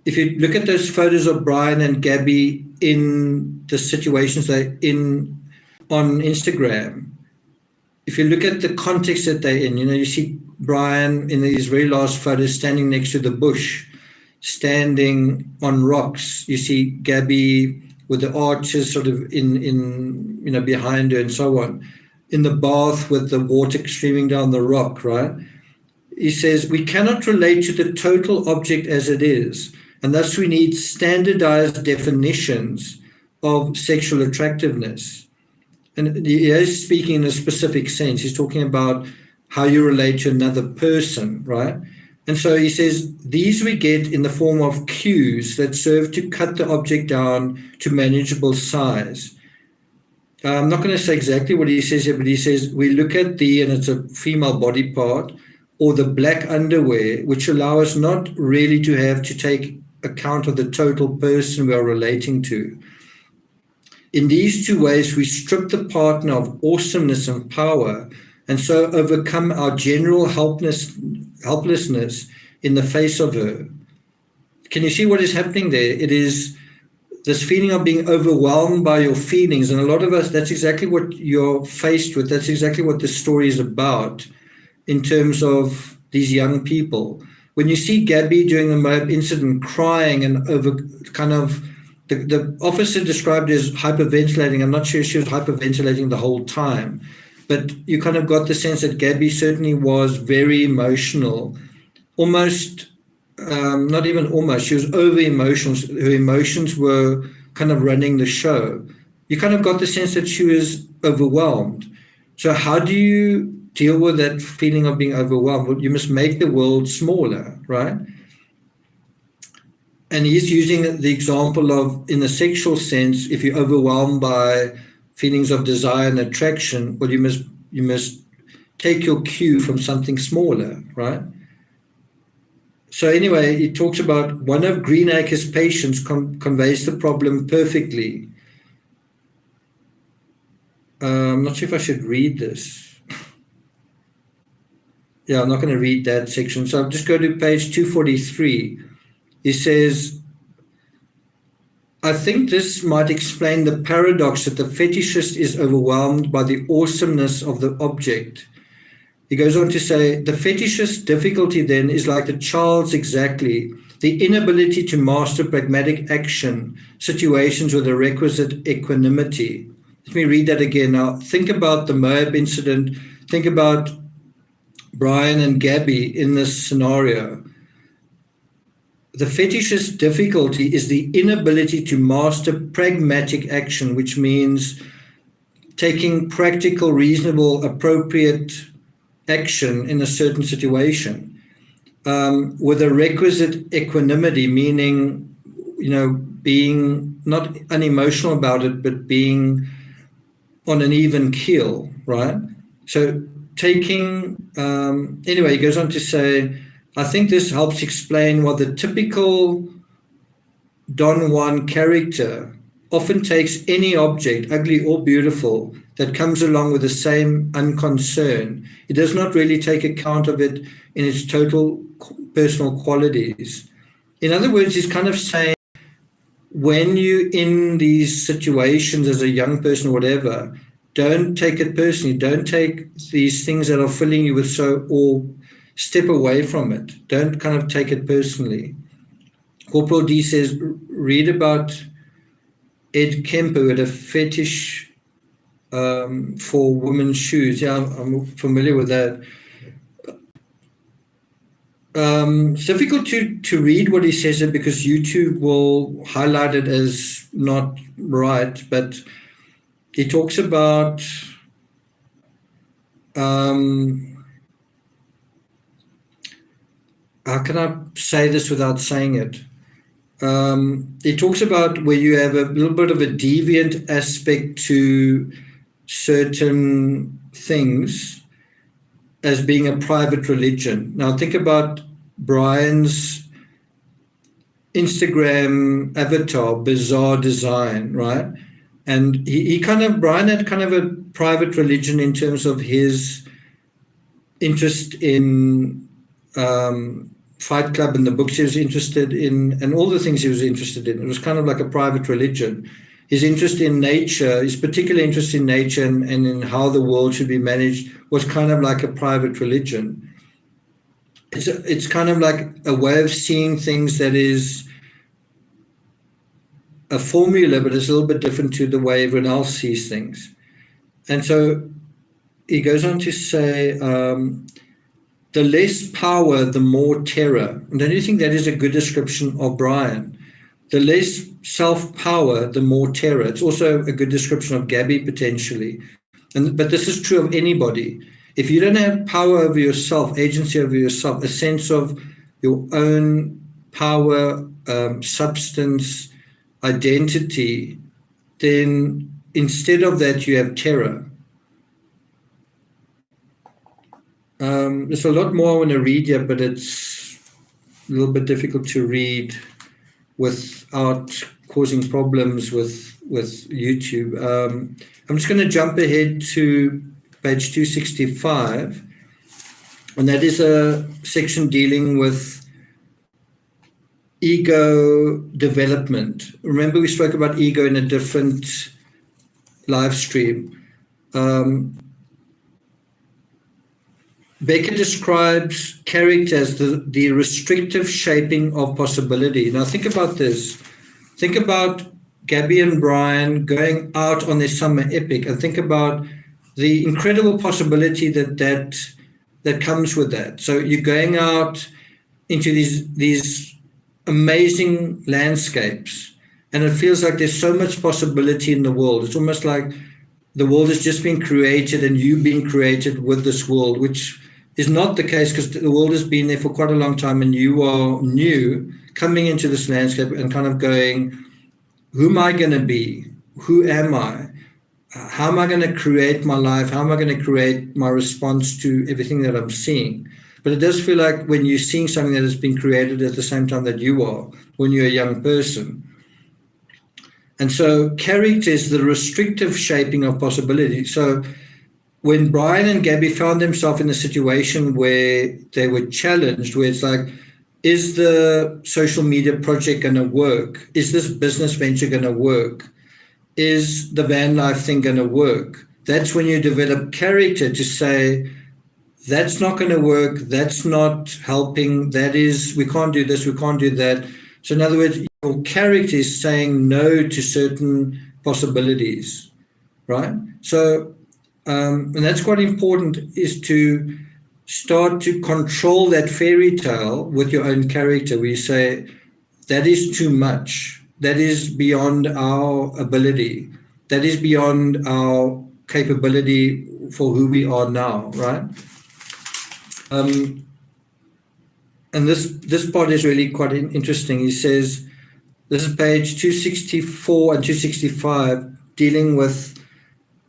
[SPEAKER 1] if you look at those photos of Brian and Gabby in the situations they're in on Instagram, if you look at the context that they're in, you know, you see Brian in these very last photos standing next to the bush, standing on rocks. You see Gabby with the arches sort of in you know, behind her and so on, in the bath with the water streaming down the rock, right? He says, we cannot relate to the total object as it is, and thus we need standardized definitions of sexual attractiveness. And he is speaking in a specific sense. He's talking about how you relate to another person, right? And so he says, these we get in the form of cues that serve to cut the object down to manageable size. I'm not going to say exactly what he says here, but he says, we look at and it's a female body part, or the black underwear, which allow us not really to have to take account of the total person we are relating to. In these two ways, we strip the partner of awesomeness and power, and so overcome our general helplessness in the face of her. Can you see what is happening there? It is this feeling of being overwhelmed by your feelings. And a lot of us, that's exactly what you're faced with. That's exactly what this story is about in terms of these young people. When you see Gabby during the Moab incident crying and over kind of the officer described it as hyperventilating. I'm not sure she was hyperventilating the whole time, but you kind of got the sense that Gabby certainly was very emotional, almost, not even almost, she was over emotional. Her emotions were kind of running the show. You kind of got the sense that she was overwhelmed. So how do you deal with that feeling of being overwhelmed? Well, you must make the world smaller, right? And he's using the example of, in a sexual sense, if you're overwhelmed by feelings of desire and attraction, well, you must take your cue from something smaller, right? So anyway, he talks about one of Greenacre's patients conveys the problem perfectly. I'm not sure if I should read this. Yeah, I'm not going to read that section. So I'll just go to page 243. He says, I think this might explain the paradox that the fetishist is overwhelmed by the awesomeness of the object. He goes on to say, the fetishist difficulty then is like the child's exactly, the inability to master pragmatic action, situations with the requisite equanimity. Let me read that again. Now, think about the Moab incident. Think about Brian and Gabby in this scenario. The fetishist difficulty is the inability to master pragmatic action, which means taking practical, reasonable, appropriate action in a certain situation, with a requisite equanimity, meaning, being not unemotional about it, but being on an even keel, right? So anyway, he goes on to say, I think this helps explain why the typical Don Juan character often takes any object, ugly or beautiful, that comes along with the same unconcern. He does not really take account of it in its total personal qualities. In other words, he's kind of saying, when you're in these situations as a young person or whatever, don't take it personally. Don't take these things that are filling you with or step away from it. Don't kind of take it personally. Corporal D says, read about Ed Kemper who had a fetish for women's shoes. Yeah, I'm familiar with that. It's difficult to read what he says because YouTube will highlight it as not right, but he talks about how can I say this without saying it? He talks about where you have a little bit of a deviant aspect to certain things as being a private religion. Now think about Brian's Instagram avatar, bizarre design, right? And Brian had kind of a private religion in terms of his interest in Fight Club and the books he was interested in and all the things he was interested in. It was kind of like a private religion. His interest in nature, his particular interest in nature and in how the world should be managed was kind of like a private religion. It's kind of like a way of seeing things that is a formula, but it's a little bit different to the way everyone else sees things. And so he goes on to say, the less power, the more terror. And don't you think that is a good description of Brian? The less self-power, the more terror. It's also a good description of Gabby potentially. But this is true of anybody. If you don't have power over yourself, agency over yourself, a sense of your own power, substance, identity, then instead of that, you have terror. There's a lot more I want to read here, but it's a little bit difficult to read without causing problems with YouTube. I'm just going to jump ahead to page 265, and that is a section dealing with ego development. Remember, we spoke about ego in a different live stream. Becker describes character as the restrictive shaping of possibility. Now think about this. Think about Gabby and Brian going out on their summer epic, and think about the incredible possibility that comes with that. So you're going out into these amazing landscapes, and it feels like there's so much possibility in the world. It's almost like the world has just been created and you being created with this world, which is not the case, because the world has been there for quite a long time and you are new coming into this landscape and kind of going, who am I going to be? Who am I? How am I going to create my life? How am I going to create my response to everything that I'm seeing? But it does feel like when you're seeing something that has been created at the same time that you are, when you're a young person. And so character is the restrictive shaping of possibility. So when Brian and Gabby found themselves in a situation where they were challenged, where it's like, is the social media project going to work? Is this business venture going to work? Is the van life thing going to work? That's when you develop character to say, that's not going to work. That's not helping. That is, we can't do this. We can't do that. So in other words, your character is saying no to certain possibilities, right? So, and that's quite important, is to start to control that fairy tale with your own character, where you say, that is too much. That is beyond our ability. That is beyond our capability for who we are now, right? And this part is really quite interesting. He says, this is page 264 and 265, dealing with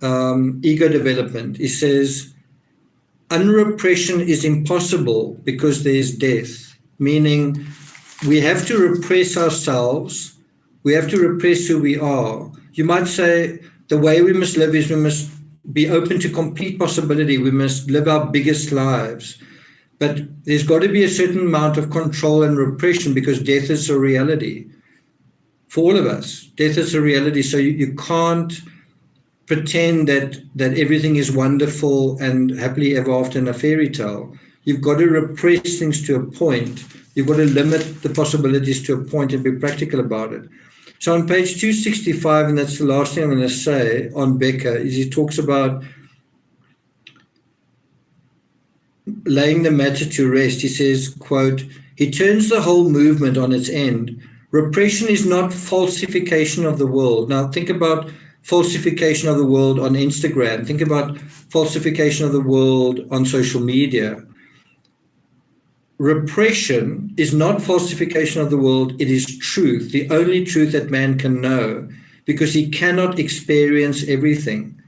[SPEAKER 1] ego development. He says, unrepression is impossible because there is death, meaning we have to repress ourselves. We have to repress who we are. You might say the way we must live is we must be open to complete possibility. We must live our biggest lives. But there's got to be a certain amount of control and repression, because death is a reality for all of us. Death is a reality. So you can't pretend that everything is wonderful and happily ever after in a fairy tale. You've got to repress things to a point. You've got to limit the possibilities to a point and be practical about it. So on page 265, and that's the last thing I'm going to say on Becker, is he talks about laying the matter to rest. He says, quote, he turns the whole movement on its end. Repression is not falsification of the world. Now think about falsification of the world on Instagram. Think about falsification of the world on social media. Repression is not falsification of the world. It is truth, the only truth that man can know, because he cannot experience everything.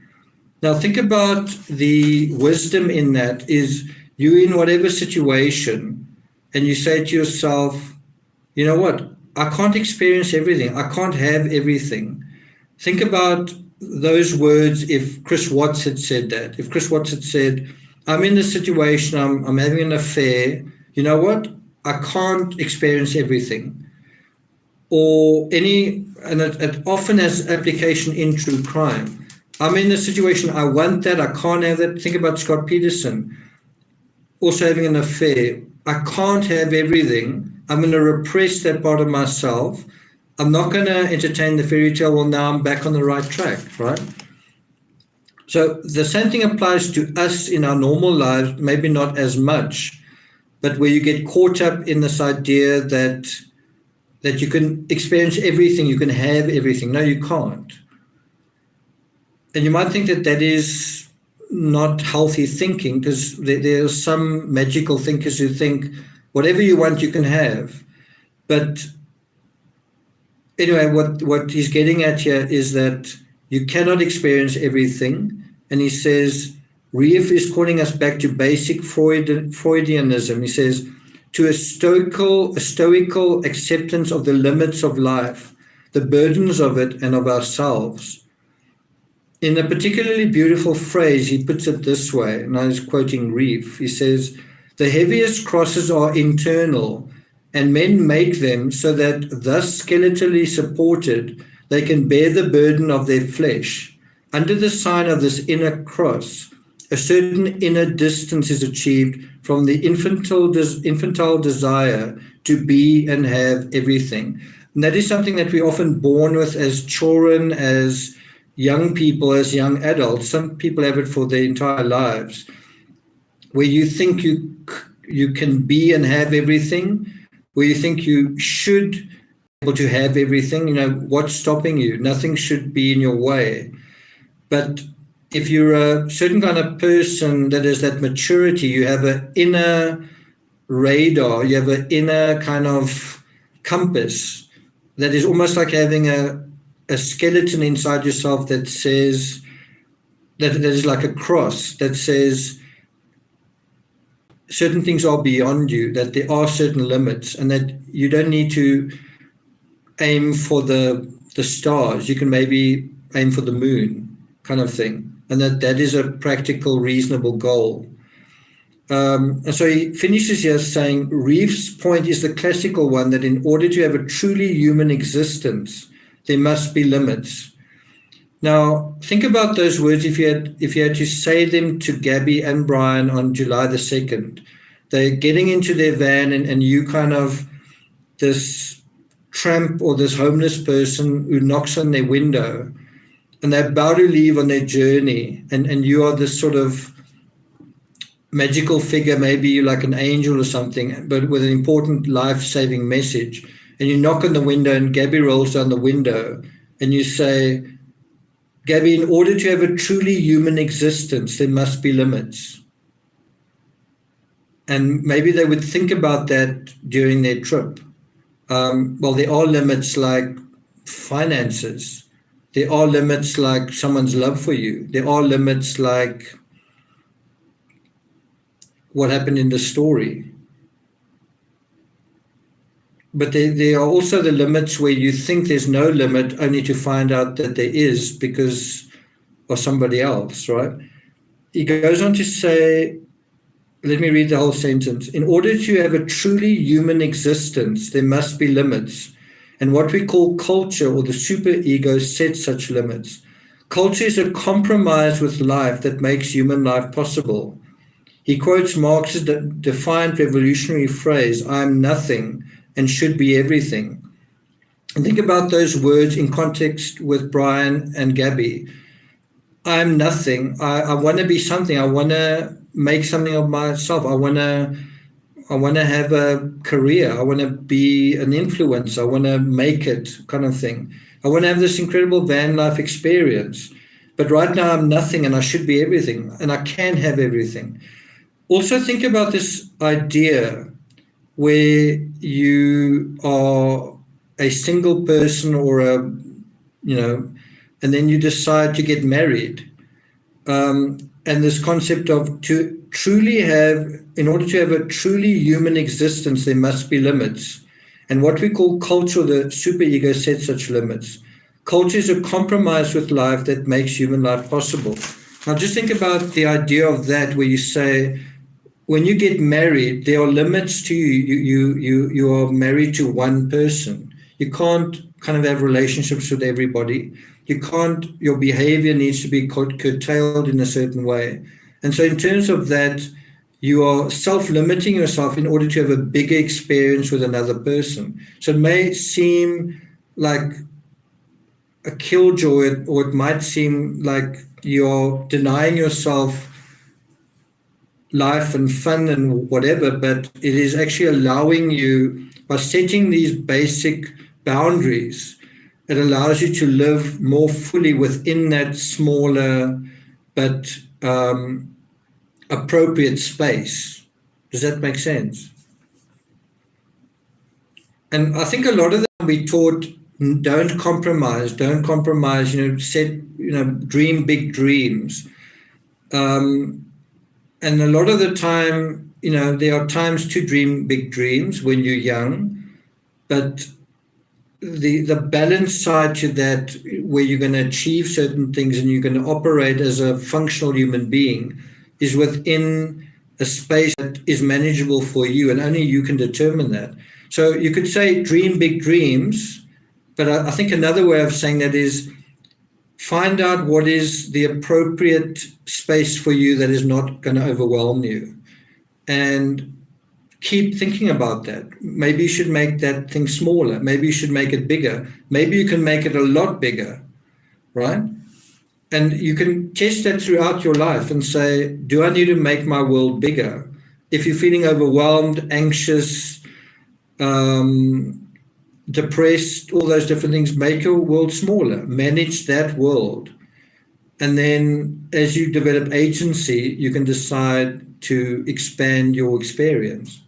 [SPEAKER 1] Now think about the wisdom in that. Is you in whatever situation and you say to yourself, you know what, I can't experience everything. I can't have everything. Think about those words if Chris Watts had said that. If Chris Watts had said, I'm in this situation, I'm having an affair, you know what, I can't experience everything. Or and it often has application in true crime. I'm in this situation, I want that, I can't have that. Think about Scott Peterson, also having an affair. I can't have everything. I'm going to repress that part of myself. I'm not going to entertain the fairy tale. Well, now I'm back on the right track, right? So the same thing applies to us in our normal lives, maybe not as much, but where you get caught up in this idea that you can experience everything, you can have everything. No, you can't. And you might think that is not healthy thinking, because there are some magical thinkers who think whatever you want, you can have. But anyway, what he's getting at here is that you cannot experience everything. And he says, Reef is calling us back to basic Freudianism. He says, to a stoical acceptance of the limits of life, the burdens of it and of ourselves. In a particularly beautiful phrase, he puts it this way, and I was quoting Reef. He says, the heaviest crosses are internal, and men make them so that, thus skeletally supported, they can bear the burden of their flesh. Under the sign of this inner cross, a certain inner distance is achieved from the infantile desire to be and have everything. And that is something that we're often born with as children, as young people, as young adults. Some people have it for their entire lives, where you think you can be and have everything, where you think you should be able to have everything. What's stopping you? Nothing should be in your way. But if you're a certain kind of person that has that maturity, you have an inner radar, you have an inner kind of compass that is almost like having a skeleton inside yourself that says, that is like a cross that says certain things are beyond you, that there are certain limits, and that you don't need to aim for the stars. You can maybe aim for the moon, kind of thing. And that is a practical, reasonable goal. And so he finishes here saying, Reef's point is the classical one, that in order to have a truly human existence, there must be limits. Now, think about those words if you had to say them to Gabby and Brian on July the 2nd. They're getting into their van and you kind of this tramp or this homeless person who knocks on their window, and they're about to leave on their journey, and you are this sort of magical figure, maybe you're like an angel or something, but with an important life-saving message. And you knock on the window and Gabby rolls down the window and you say, Gabby, in order to have a truly human existence, there must be limits. And maybe they would think about that during their trip. Well, there are limits like finances. There are limits like someone's love for you. There are limits like what happened in the story. But there are also the limits where you think there's no limit, only to find out that there is because of somebody else, right? He goes on to say, let me read the whole sentence. In order to have a truly human existence, there must be limits. And what we call culture or the superego sets such limits. Culture is a compromise with life that makes human life possible. He quotes Marx's defiant revolutionary phrase, I am nothing and should be everything. And think about those words in context with Brian and Gabby. I am nothing. I want to be something. I want to make something of myself. I want to have a career. I want to be an influencer. I want to make it, kind of thing. I want to have this incredible van life experience. But right now I'm nothing and I should be everything, and I can have everything. Also think about this idea where you are a single person or and then you decide to get married. And this concept of to truly have, in order to have a truly human existence, there must be limits. And what we call culture, the superego sets such limits. Culture is a compromise with life that makes human life possible. Now just think about the idea of that, where you say, when you get married, there are limits to you. You are married to one person. You can't kind of have relationships with everybody. You can't, your behavior needs to be curtailed in a certain way. And so in terms of that, you are self-limiting yourself in order to have a bigger experience with another person. So it may seem like a killjoy, or it might seem like you're denying yourself life and fun and whatever, but it is actually allowing you, by setting these basic boundaries, it allows you to live more fully within that smaller but appropriate space. Does that make sense? And I think a lot of them we taught, don't compromise, dream big dreams. And a lot of the time, there are times to dream big dreams when you're young, but the balance side to that, where you're going to achieve certain things and you're going to operate as a functional human being, is within a space that is manageable for you, and only you can determine that. So you could say dream big dreams, but I think another way of saying that is find out what is the appropriate space for you that is not going to overwhelm you. And keep thinking about that. Maybe you should make that thing smaller. Maybe you should make it bigger. Maybe you can make it a lot bigger, right? And you can test that throughout your life and say, do I need to make my world bigger? If you're feeling overwhelmed, anxious, depressed, all those different things, make your world smaller. Manage that world. And then as you develop agency, you can decide to expand your experience.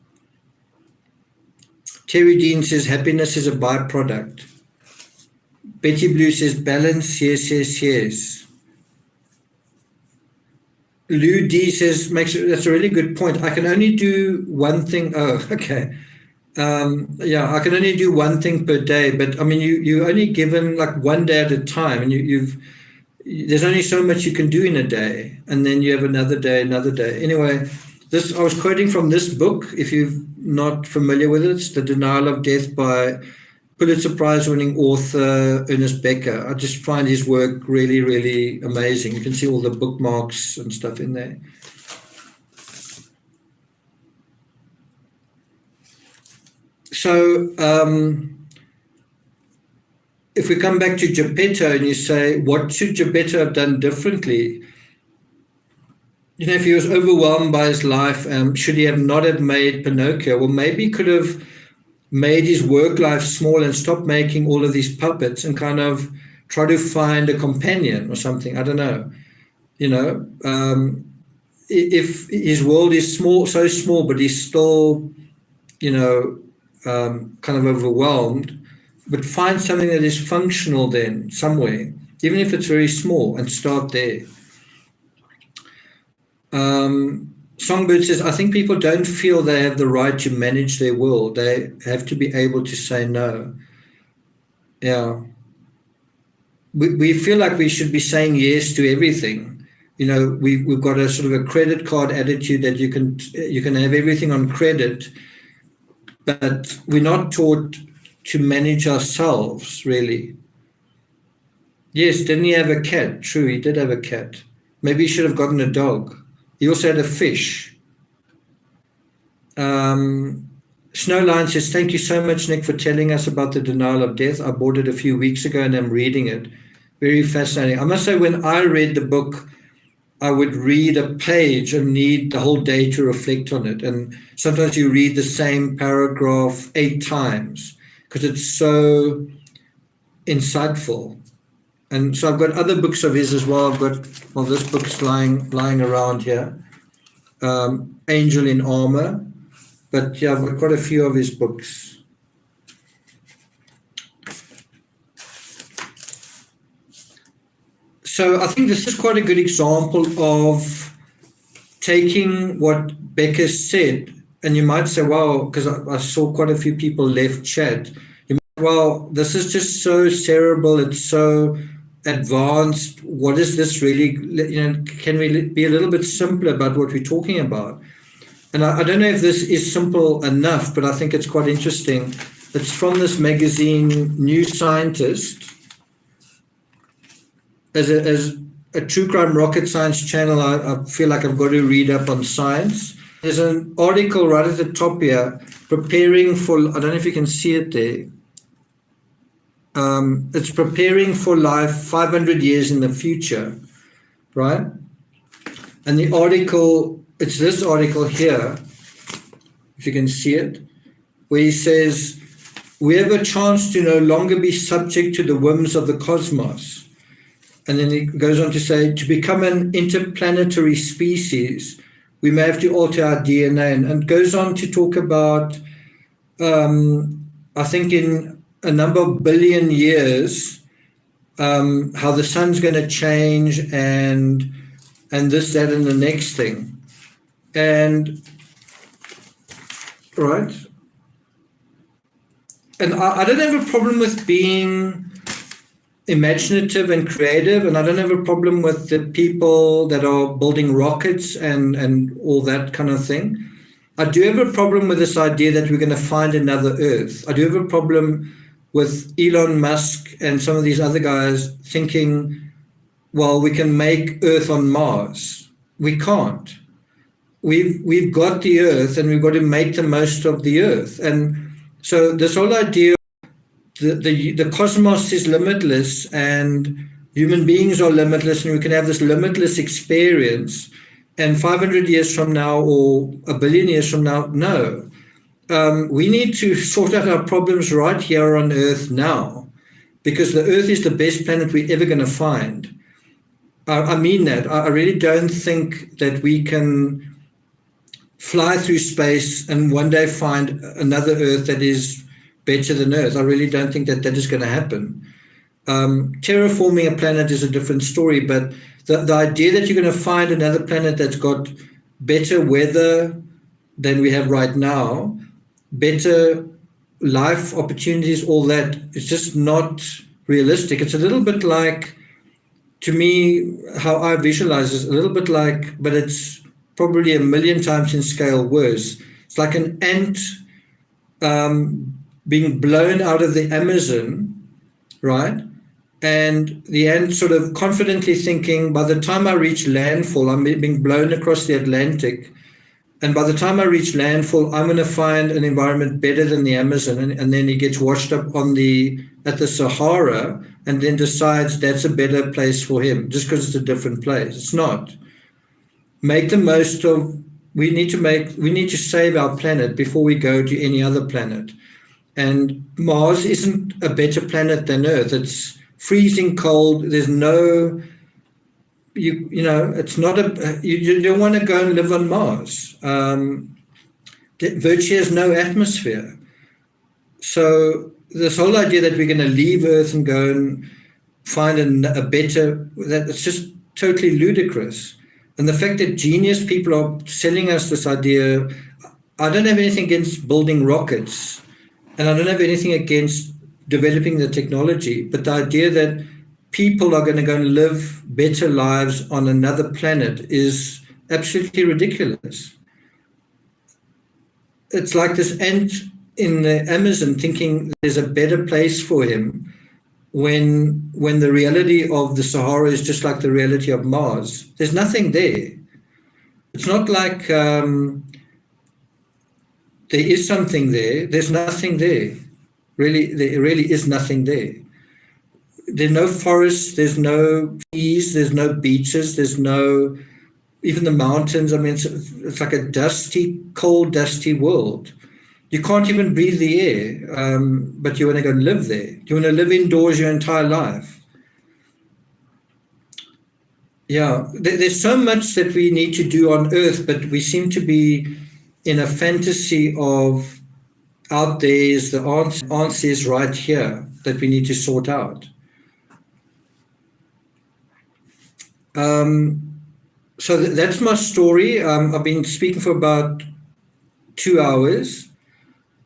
[SPEAKER 1] Terry Dean says happiness is a byproduct. Betty Blue says balance, yes, yes, yes. Lou D says, that's a really good point. I can only do one thing. Oh, okay. I can only do one thing per day, but I mean, you're only given like one day at a time, and there's only so much you can do in a day, and then you have another day. Anyway, I was quoting from this book. If you're not familiar with it, it's The Denial of Death by Pulitzer Prize-winning author Ernest Becker. I just find his work really, really amazing. You can see all the bookmarks and stuff in there. So if we come back to Geppetto and you say, what should Geppetto have done differently? If he was overwhelmed by his life, should he have not have made Pinocchio? Well, maybe he could have made his work life small and stopped making all of these puppets and kind of try to find a companion or something. I don't know. If his world is so small, but he's still, kind of overwhelmed, but find something that is functional then somewhere, even if it's very small, and start there. Songbird says, I think people don't feel they have the right to manage their world. They have to be able to say no. Yeah. We feel like we should be saying yes to everything. We've got a sort of a credit card attitude that you can have everything on credit, but we're not taught to manage ourselves, really. Yes, didn't he have a cat? True, he did have a cat. Maybe he should have gotten a dog. He also had a fish. Snowline says, thank you so much, Nick, for telling us about The Denial of Death. I bought it a few weeks ago and I'm reading it. Very fascinating. I must say, when I read the book, I would read a page and need the whole day to reflect on it. And sometimes you read the same paragraph 8 times because it's so insightful. And so I've got other books of his as well. I've got, this book's lying around here, Angel in Armor. But yeah, I've got quite a few of his books. So I think this is quite a good example of taking what Becker said, and you might say, wow, because I saw quite a few people left chat. Well, this is just so cerebral, it's so advanced. What is this really? Can we be a little bit simpler about what we're talking about? And I don't know if this is simple enough, but I think it's quite interesting. It's from this magazine, New Scientist. As a true crime rocket science channel, I feel like I've got to read up on science. There's an article right at the top here, preparing for, I don't know if you can see it there. It's preparing for life 500 years in the future, right? And the article, it's this article here, if you can see it, where he says, we have a chance to no longer be subject to the whims of the cosmos. And then he goes on to say, to become an interplanetary species, we may have to alter our DNA. And goes on to talk about, I think in a number of billion years, how the sun's going to change and this, that, and the next thing. And, right? And I don't have a problem with being imaginative and creative, and I don't have a problem with the people that are building rockets and all that kind of thing. I do have a problem with this idea that we're going to find another Earth. I do have a problem with Elon Musk and some of these other guys thinking, well, we can make Earth on Mars. We can't. we've got the earth, and we've got to make the most of the earth. And so this whole idea of the cosmos is limitless, and human beings are limitless, and we can have this limitless experience. And 500 years from now, or a billion years from now, no. We need to sort out our problems right here on Earth now, because the Earth is the best planet we're ever going to find. I mean that. I really don't think that we can fly through space and one day find another Earth that is better than Earth. I really don't think that is going to happen. Terraforming a planet is a different story, but the idea that you're going to find another planet that's got better weather than we have right now, better life opportunities, all that, is just not realistic. It's a little bit like, to me, how I visualize is a little bit like, but it's probably a million times in scale worse. It's like an ant being blown out of the Amazon, right? And the ant sort of confidently thinking, by the time I reach landfall, I'm being blown across the Atlantic. And by the time I reach landfall, I'm going to find an environment better than the Amazon. And then he gets washed up at the Sahara, and then decides that's a better place for him, just because it's a different place. It's not. Make the most of, we need to save our planet before we go to any other planet. And Mars isn't a better planet than Earth. It's freezing cold. There's no, it's not you don't want to go and live on Mars. Virtually has no atmosphere. So this whole idea that we're going to leave Earth and go and find a better, it's just totally ludicrous. And the fact that genius people are selling us this idea, I don't have anything against building rockets, and I don't have anything against developing the technology, but the idea that people are going to go and live better lives on another planet is absolutely ridiculous. It's like this ant in the Amazon thinking there's a better place for him, when the reality of the Sahara is just like the reality of Mars. There's nothing there. It's not like there is something there. There's nothing there. Really, there really is nothing there. There's no forests, there's no trees, there's no beaches, there's no, even the mountains. I mean, it's like a dusty, cold, dusty world. You can't even breathe the air, but you want to go and live there. You want to live indoors your entire life. Yeah, there's so much that we need to do on Earth, but we seem to be in a fantasy of out there is the answer is right here that we need to sort out. So that's my story. I've been speaking for about 2 hours.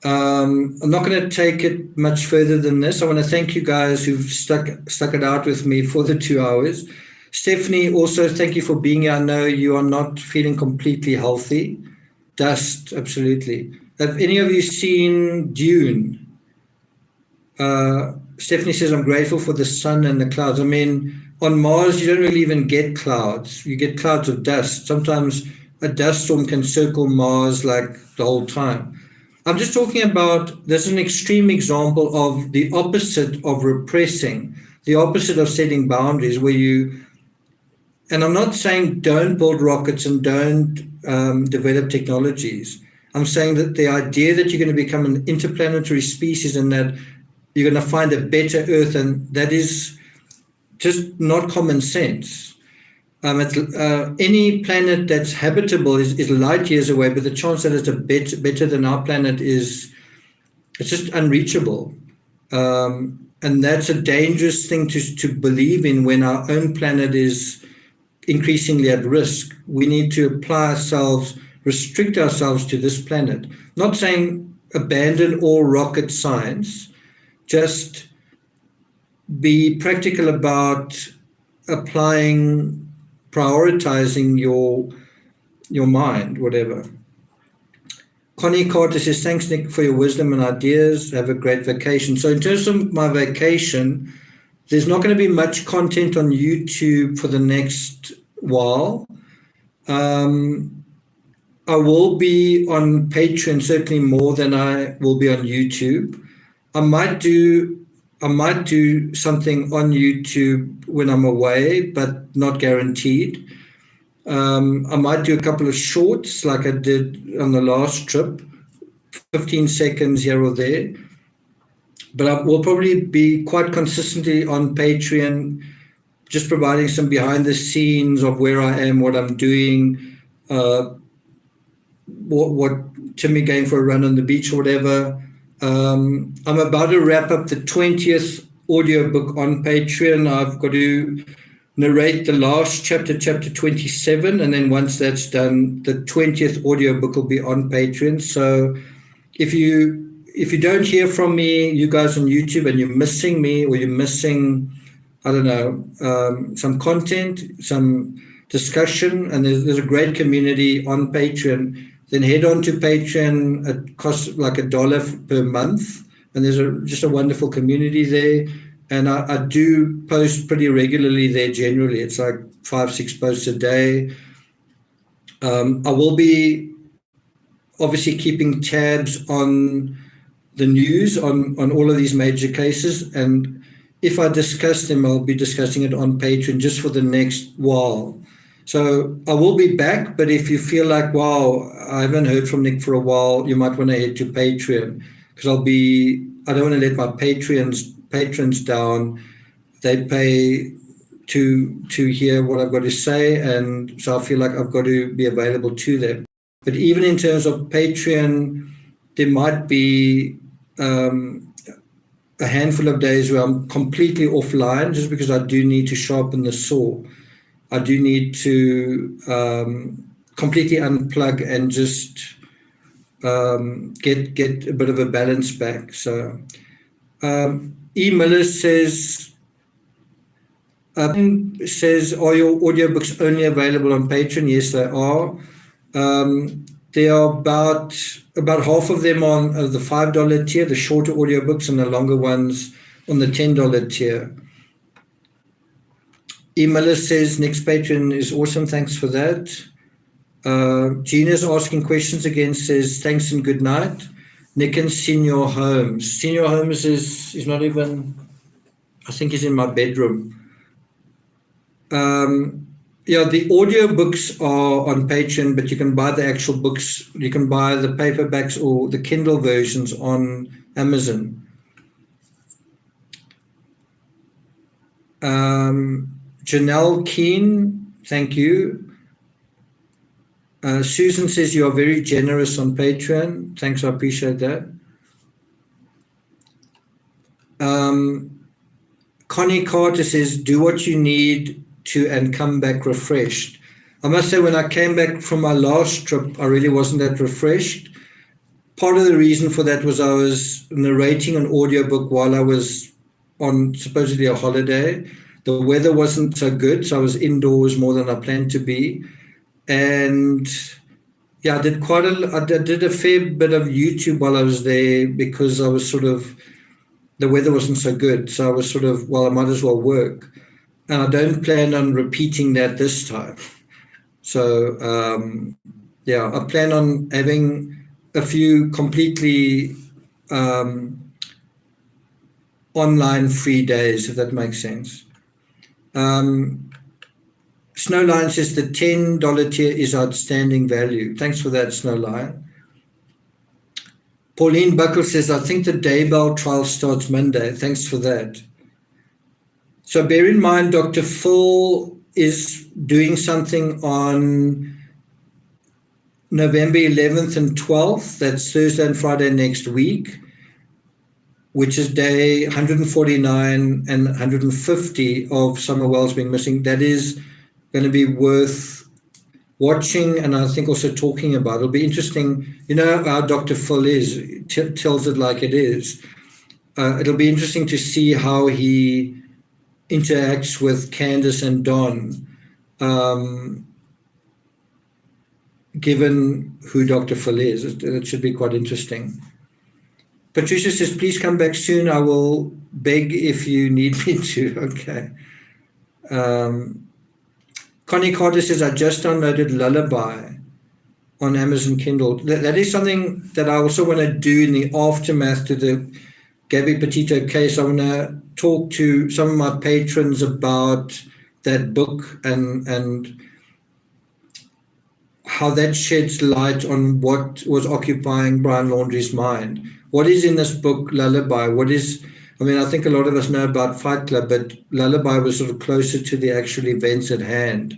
[SPEAKER 1] I'm not going to take it much further than this. I want to thank you guys who've stuck it out with me for the 2 hours. Stephanie, also thank you for being here. I know you are not feeling completely healthy. Dust, absolutely. Have any of you seen Dune? Stephanie says, I'm grateful for the sun and the clouds. I mean, on Mars, you don't really even get clouds. You get clouds of dust. Sometimes a dust storm can circle Mars like the whole time. I'm just talking about, this is an extreme example of the opposite of repressing, the opposite of setting boundaries, where you, and I'm not saying don't build rockets and don't develop technologies. I'm saying that the idea that you're going to become an interplanetary species and that you're going to find a better Earth, and that is just not common sense. Any planet that's habitable is light years away, but the chance that it's a better than our planet it's just unreachable. And that's a dangerous thing to believe in when our own planet is increasingly at risk. We need to apply ourselves, restrict ourselves to this planet. Not saying abandon all rocket science, just be practical about prioritizing your mind, whatever. Connie Carter says, thanks, Nick, for your wisdom and ideas. Have a great vacation. So in terms of my vacation, there's not going to be much content on YouTube for the next while. I will be on Patreon certainly more than I will be on YouTube. I might do something on YouTube when I'm away, but not guaranteed. I might do a couple of shorts like I did on the last trip, 15 seconds here or there. But I will probably be quite consistently on Patreon, just providing some behind the scenes of where I am, what I'm doing, what Timmy going for a run on the beach or whatever. I'm about to wrap up the 20th audiobook on Patreon. I've got to narrate the last chapter 27, and then once that's done, the 20th audiobook will be on Patreon. So if you don't hear from me, you guys on YouTube, and you're missing me, or you're missing, I don't know, some content, some discussion, and there's a great community on Patreon, then head on to Patreon. It costs like $1 per month, and there's just a wonderful community there. And I do post pretty regularly there generally. It's like 5-6 posts a day. I will be obviously keeping tabs on the news on all of these major cases. And if I discuss them, I'll be discussing it on Patreon just for the next while. So I will be back, but if you feel like, wow, I haven't heard from Nick for a while, you might want to head to Patreon, because I don't want to let my patrons down. They pay to hear what I've got to say, and so I feel like I've got to be available to them. But even in terms of Patreon, there might be a handful of days where I'm completely offline, just because I do need to sharpen the saw. I do need to completely unplug and just get a bit of a balance back. So E. Miller says, are your audiobooks only available on Patreon? Yes, they are. There are about half of them on the $5 tier, the shorter audiobooks, and the longer ones on the $10 tier. E. Miller says, Nick's Patreon is awesome. Thanks for that. Gina's asking questions again, says, thanks and good night. Nick and Senior Holmes. Senior Holmes is not even, I think he's in my bedroom. Yeah, the audiobooks are on Patreon, but you can buy the actual books. You can buy the paperbacks or the Kindle versions on Amazon. Janelle Keen, thank you. Susan says you are very generous on Patreon. Thanks, I appreciate that. Connie Carter says, do what you need to and come back refreshed. I must say, when I came back from my last trip, I really wasn't that refreshed. Part of the reason for that was I was narrating an audiobook while I was on supposedly a holiday. The weather wasn't so good, so I was indoors more than I planned to be. And yeah, I did a fair bit of YouTube while I was there, because I was the weather wasn't so good. So I was well, I might as well work. And I don't plan on repeating that this time. So yeah, I plan on having a few completely online free days, if that makes sense. Snowline says the $10 tier is outstanding value. Thanks for that, Snowline. Pauline Buckle says, I think the Daybell trial starts Monday. Thanks for that. So bear in mind, Dr. Phil is doing something on November 11th and 12th. That's Thursday and Friday next week, which is day 149 and 150 of Summer Wells being missing. That is going to be worth watching, and I think also talking about. It'll be interesting. You know how Dr. Phil is, tells it like it is. It'll be interesting to see how he interacts with Candace and Don, given who Dr. Phil is. It should be quite interesting. Patricia says, please come back soon. I will beg if you need me to. Okay. Connie Carter says, I just downloaded Lullaby on Amazon Kindle. That is something that I also want to do in the aftermath to the Gabby Petito case. I want to talk to some of my patrons about that book and how that sheds light on what was occupying Brian Laundrie's mind. What is in this book, Lullaby? I think a lot of us know about Fight Club, but Lullaby was sort of closer to the actual events at hand.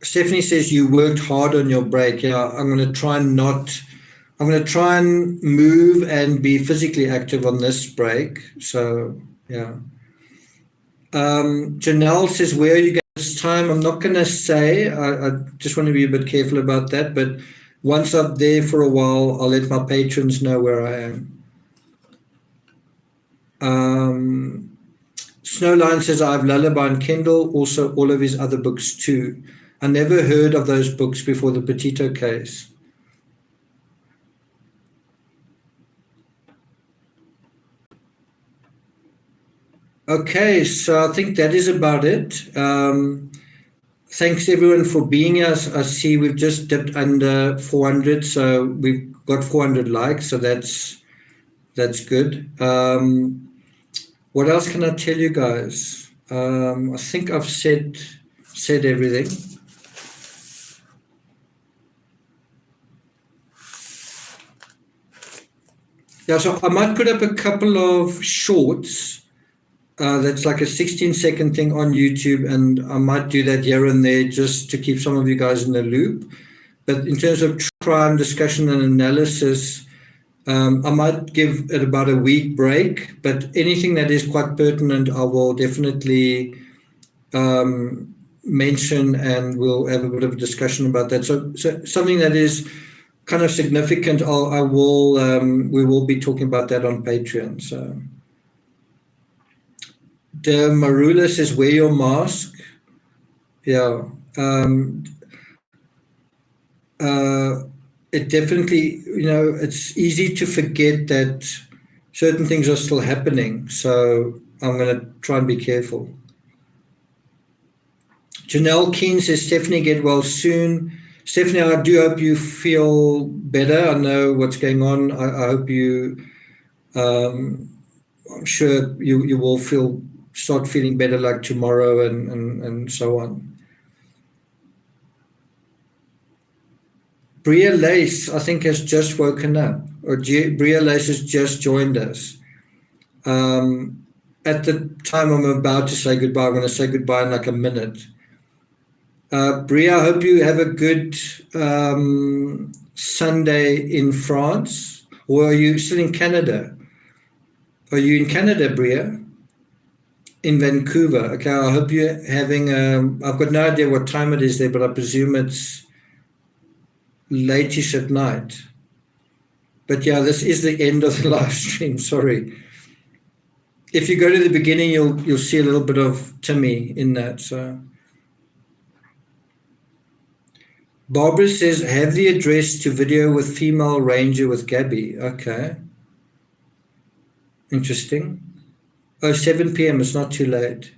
[SPEAKER 1] Stephanie says you worked hard on your break. Yeah, I'm going to try and move and be physically active on this break. So, yeah. Janelle says, where are you going this time? I'm not going to say. I just want to be a bit careful about that. But once I'm there for a while, I'll let my patrons know where I am. Snowline says, I have Lullaby on Kindle, also all of his other books too. I never heard of those books before the Petito case. Okay, so I think that is about it. Thanks everyone for being here. I see we've just dipped under 400, so we've got 400 likes, so that's good. What else can I tell you guys? I think I've said everything. Yeah, so I might put up a couple of shorts. That's like a 16-second thing on YouTube, and I might do that here and there just to keep some of you guys in the loop. But in terms of crime discussion and analysis, I might give it about a week break, but anything that is quite pertinent, I will definitely mention, and we'll have a bit of a discussion about that. So something that is kind of significant, we will be talking about that on Patreon. So. The Marula says, wear your mask. Yeah. It definitely, it's easy to forget that certain things are still happening. So I'm going to try and be careful. Janelle Keane says, Stephanie, get well soon. Stephanie, I do hope you feel better. I know what's going on. I hope you, I'm sure you will start feeling better like tomorrow and so on. Bria Lace, I think, has just woken up, or Bria Lace has just joined us. At the time I'm about to say goodbye, I'm going to say goodbye in like a minute. Bria, I hope you have a good Sunday in France, or are you still in Canada? Are you in Canada, Bria? In Vancouver. Okay, I hope you're having, I've got no idea what time it is there, but I presume it's late-ish at night. But yeah, this is the end of the live stream, sorry. If you go to the beginning, you'll see a little bit of Timmy in that. So Barbara says, have the address to video with female ranger with Gabby. Okay. Interesting. Oh, 7 p.m. It's not too late.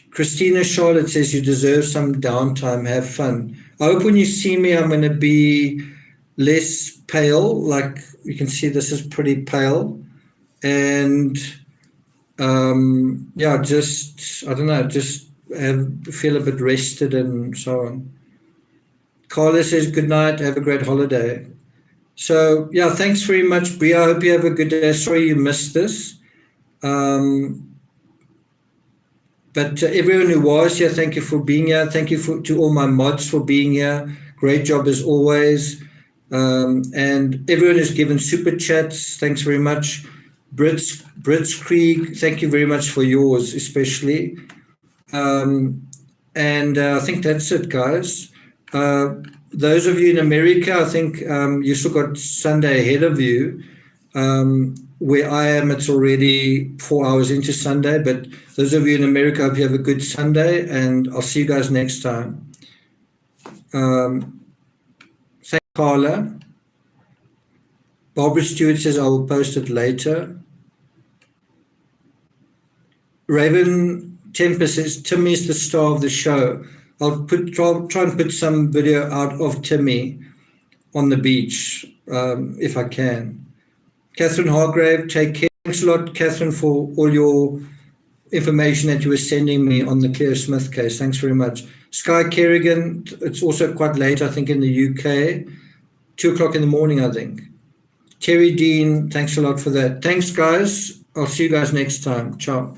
[SPEAKER 1] Christina Charlotte says you deserve some downtime. Have fun. I hope when you see me, I'm going to be less pale. Like you can see, this is pretty pale. And just, I don't know, just feel a bit rested and so on. Carla says, good night. Have a great holiday. So, yeah, thanks very much, Bria. I hope you have a good day. Sorry you missed this. But everyone who was here, thank you for being here. Thank you to all my mods for being here. Great job as always. And everyone who's given super chats, thanks very much. Brits Krieg, thank you very much for yours, especially. And I think that's it, guys. Those of you in America, I think you still got Sunday ahead of you. Where I am, it's already 4 hours into Sunday, but those of you in America, I hope you have a good Sunday, and I'll see you guys next time. Thank Carla. Barbara Stewart says, I will post it later. Raven Tempest says, Timmy's the star of the show. I'll try and put some video out of Timmy on the beach, if I can. Catherine Hargrave, take care. Thanks a lot, Catherine, for all your information that you were sending me on the Claire Smith case. Thanks very much. Sky Kerrigan, it's also quite late, I think, in the UK. 2 o'clock in the morning, I think. Terry Dean, thanks a lot for that. Thanks, guys. I'll see you guys next time. Ciao.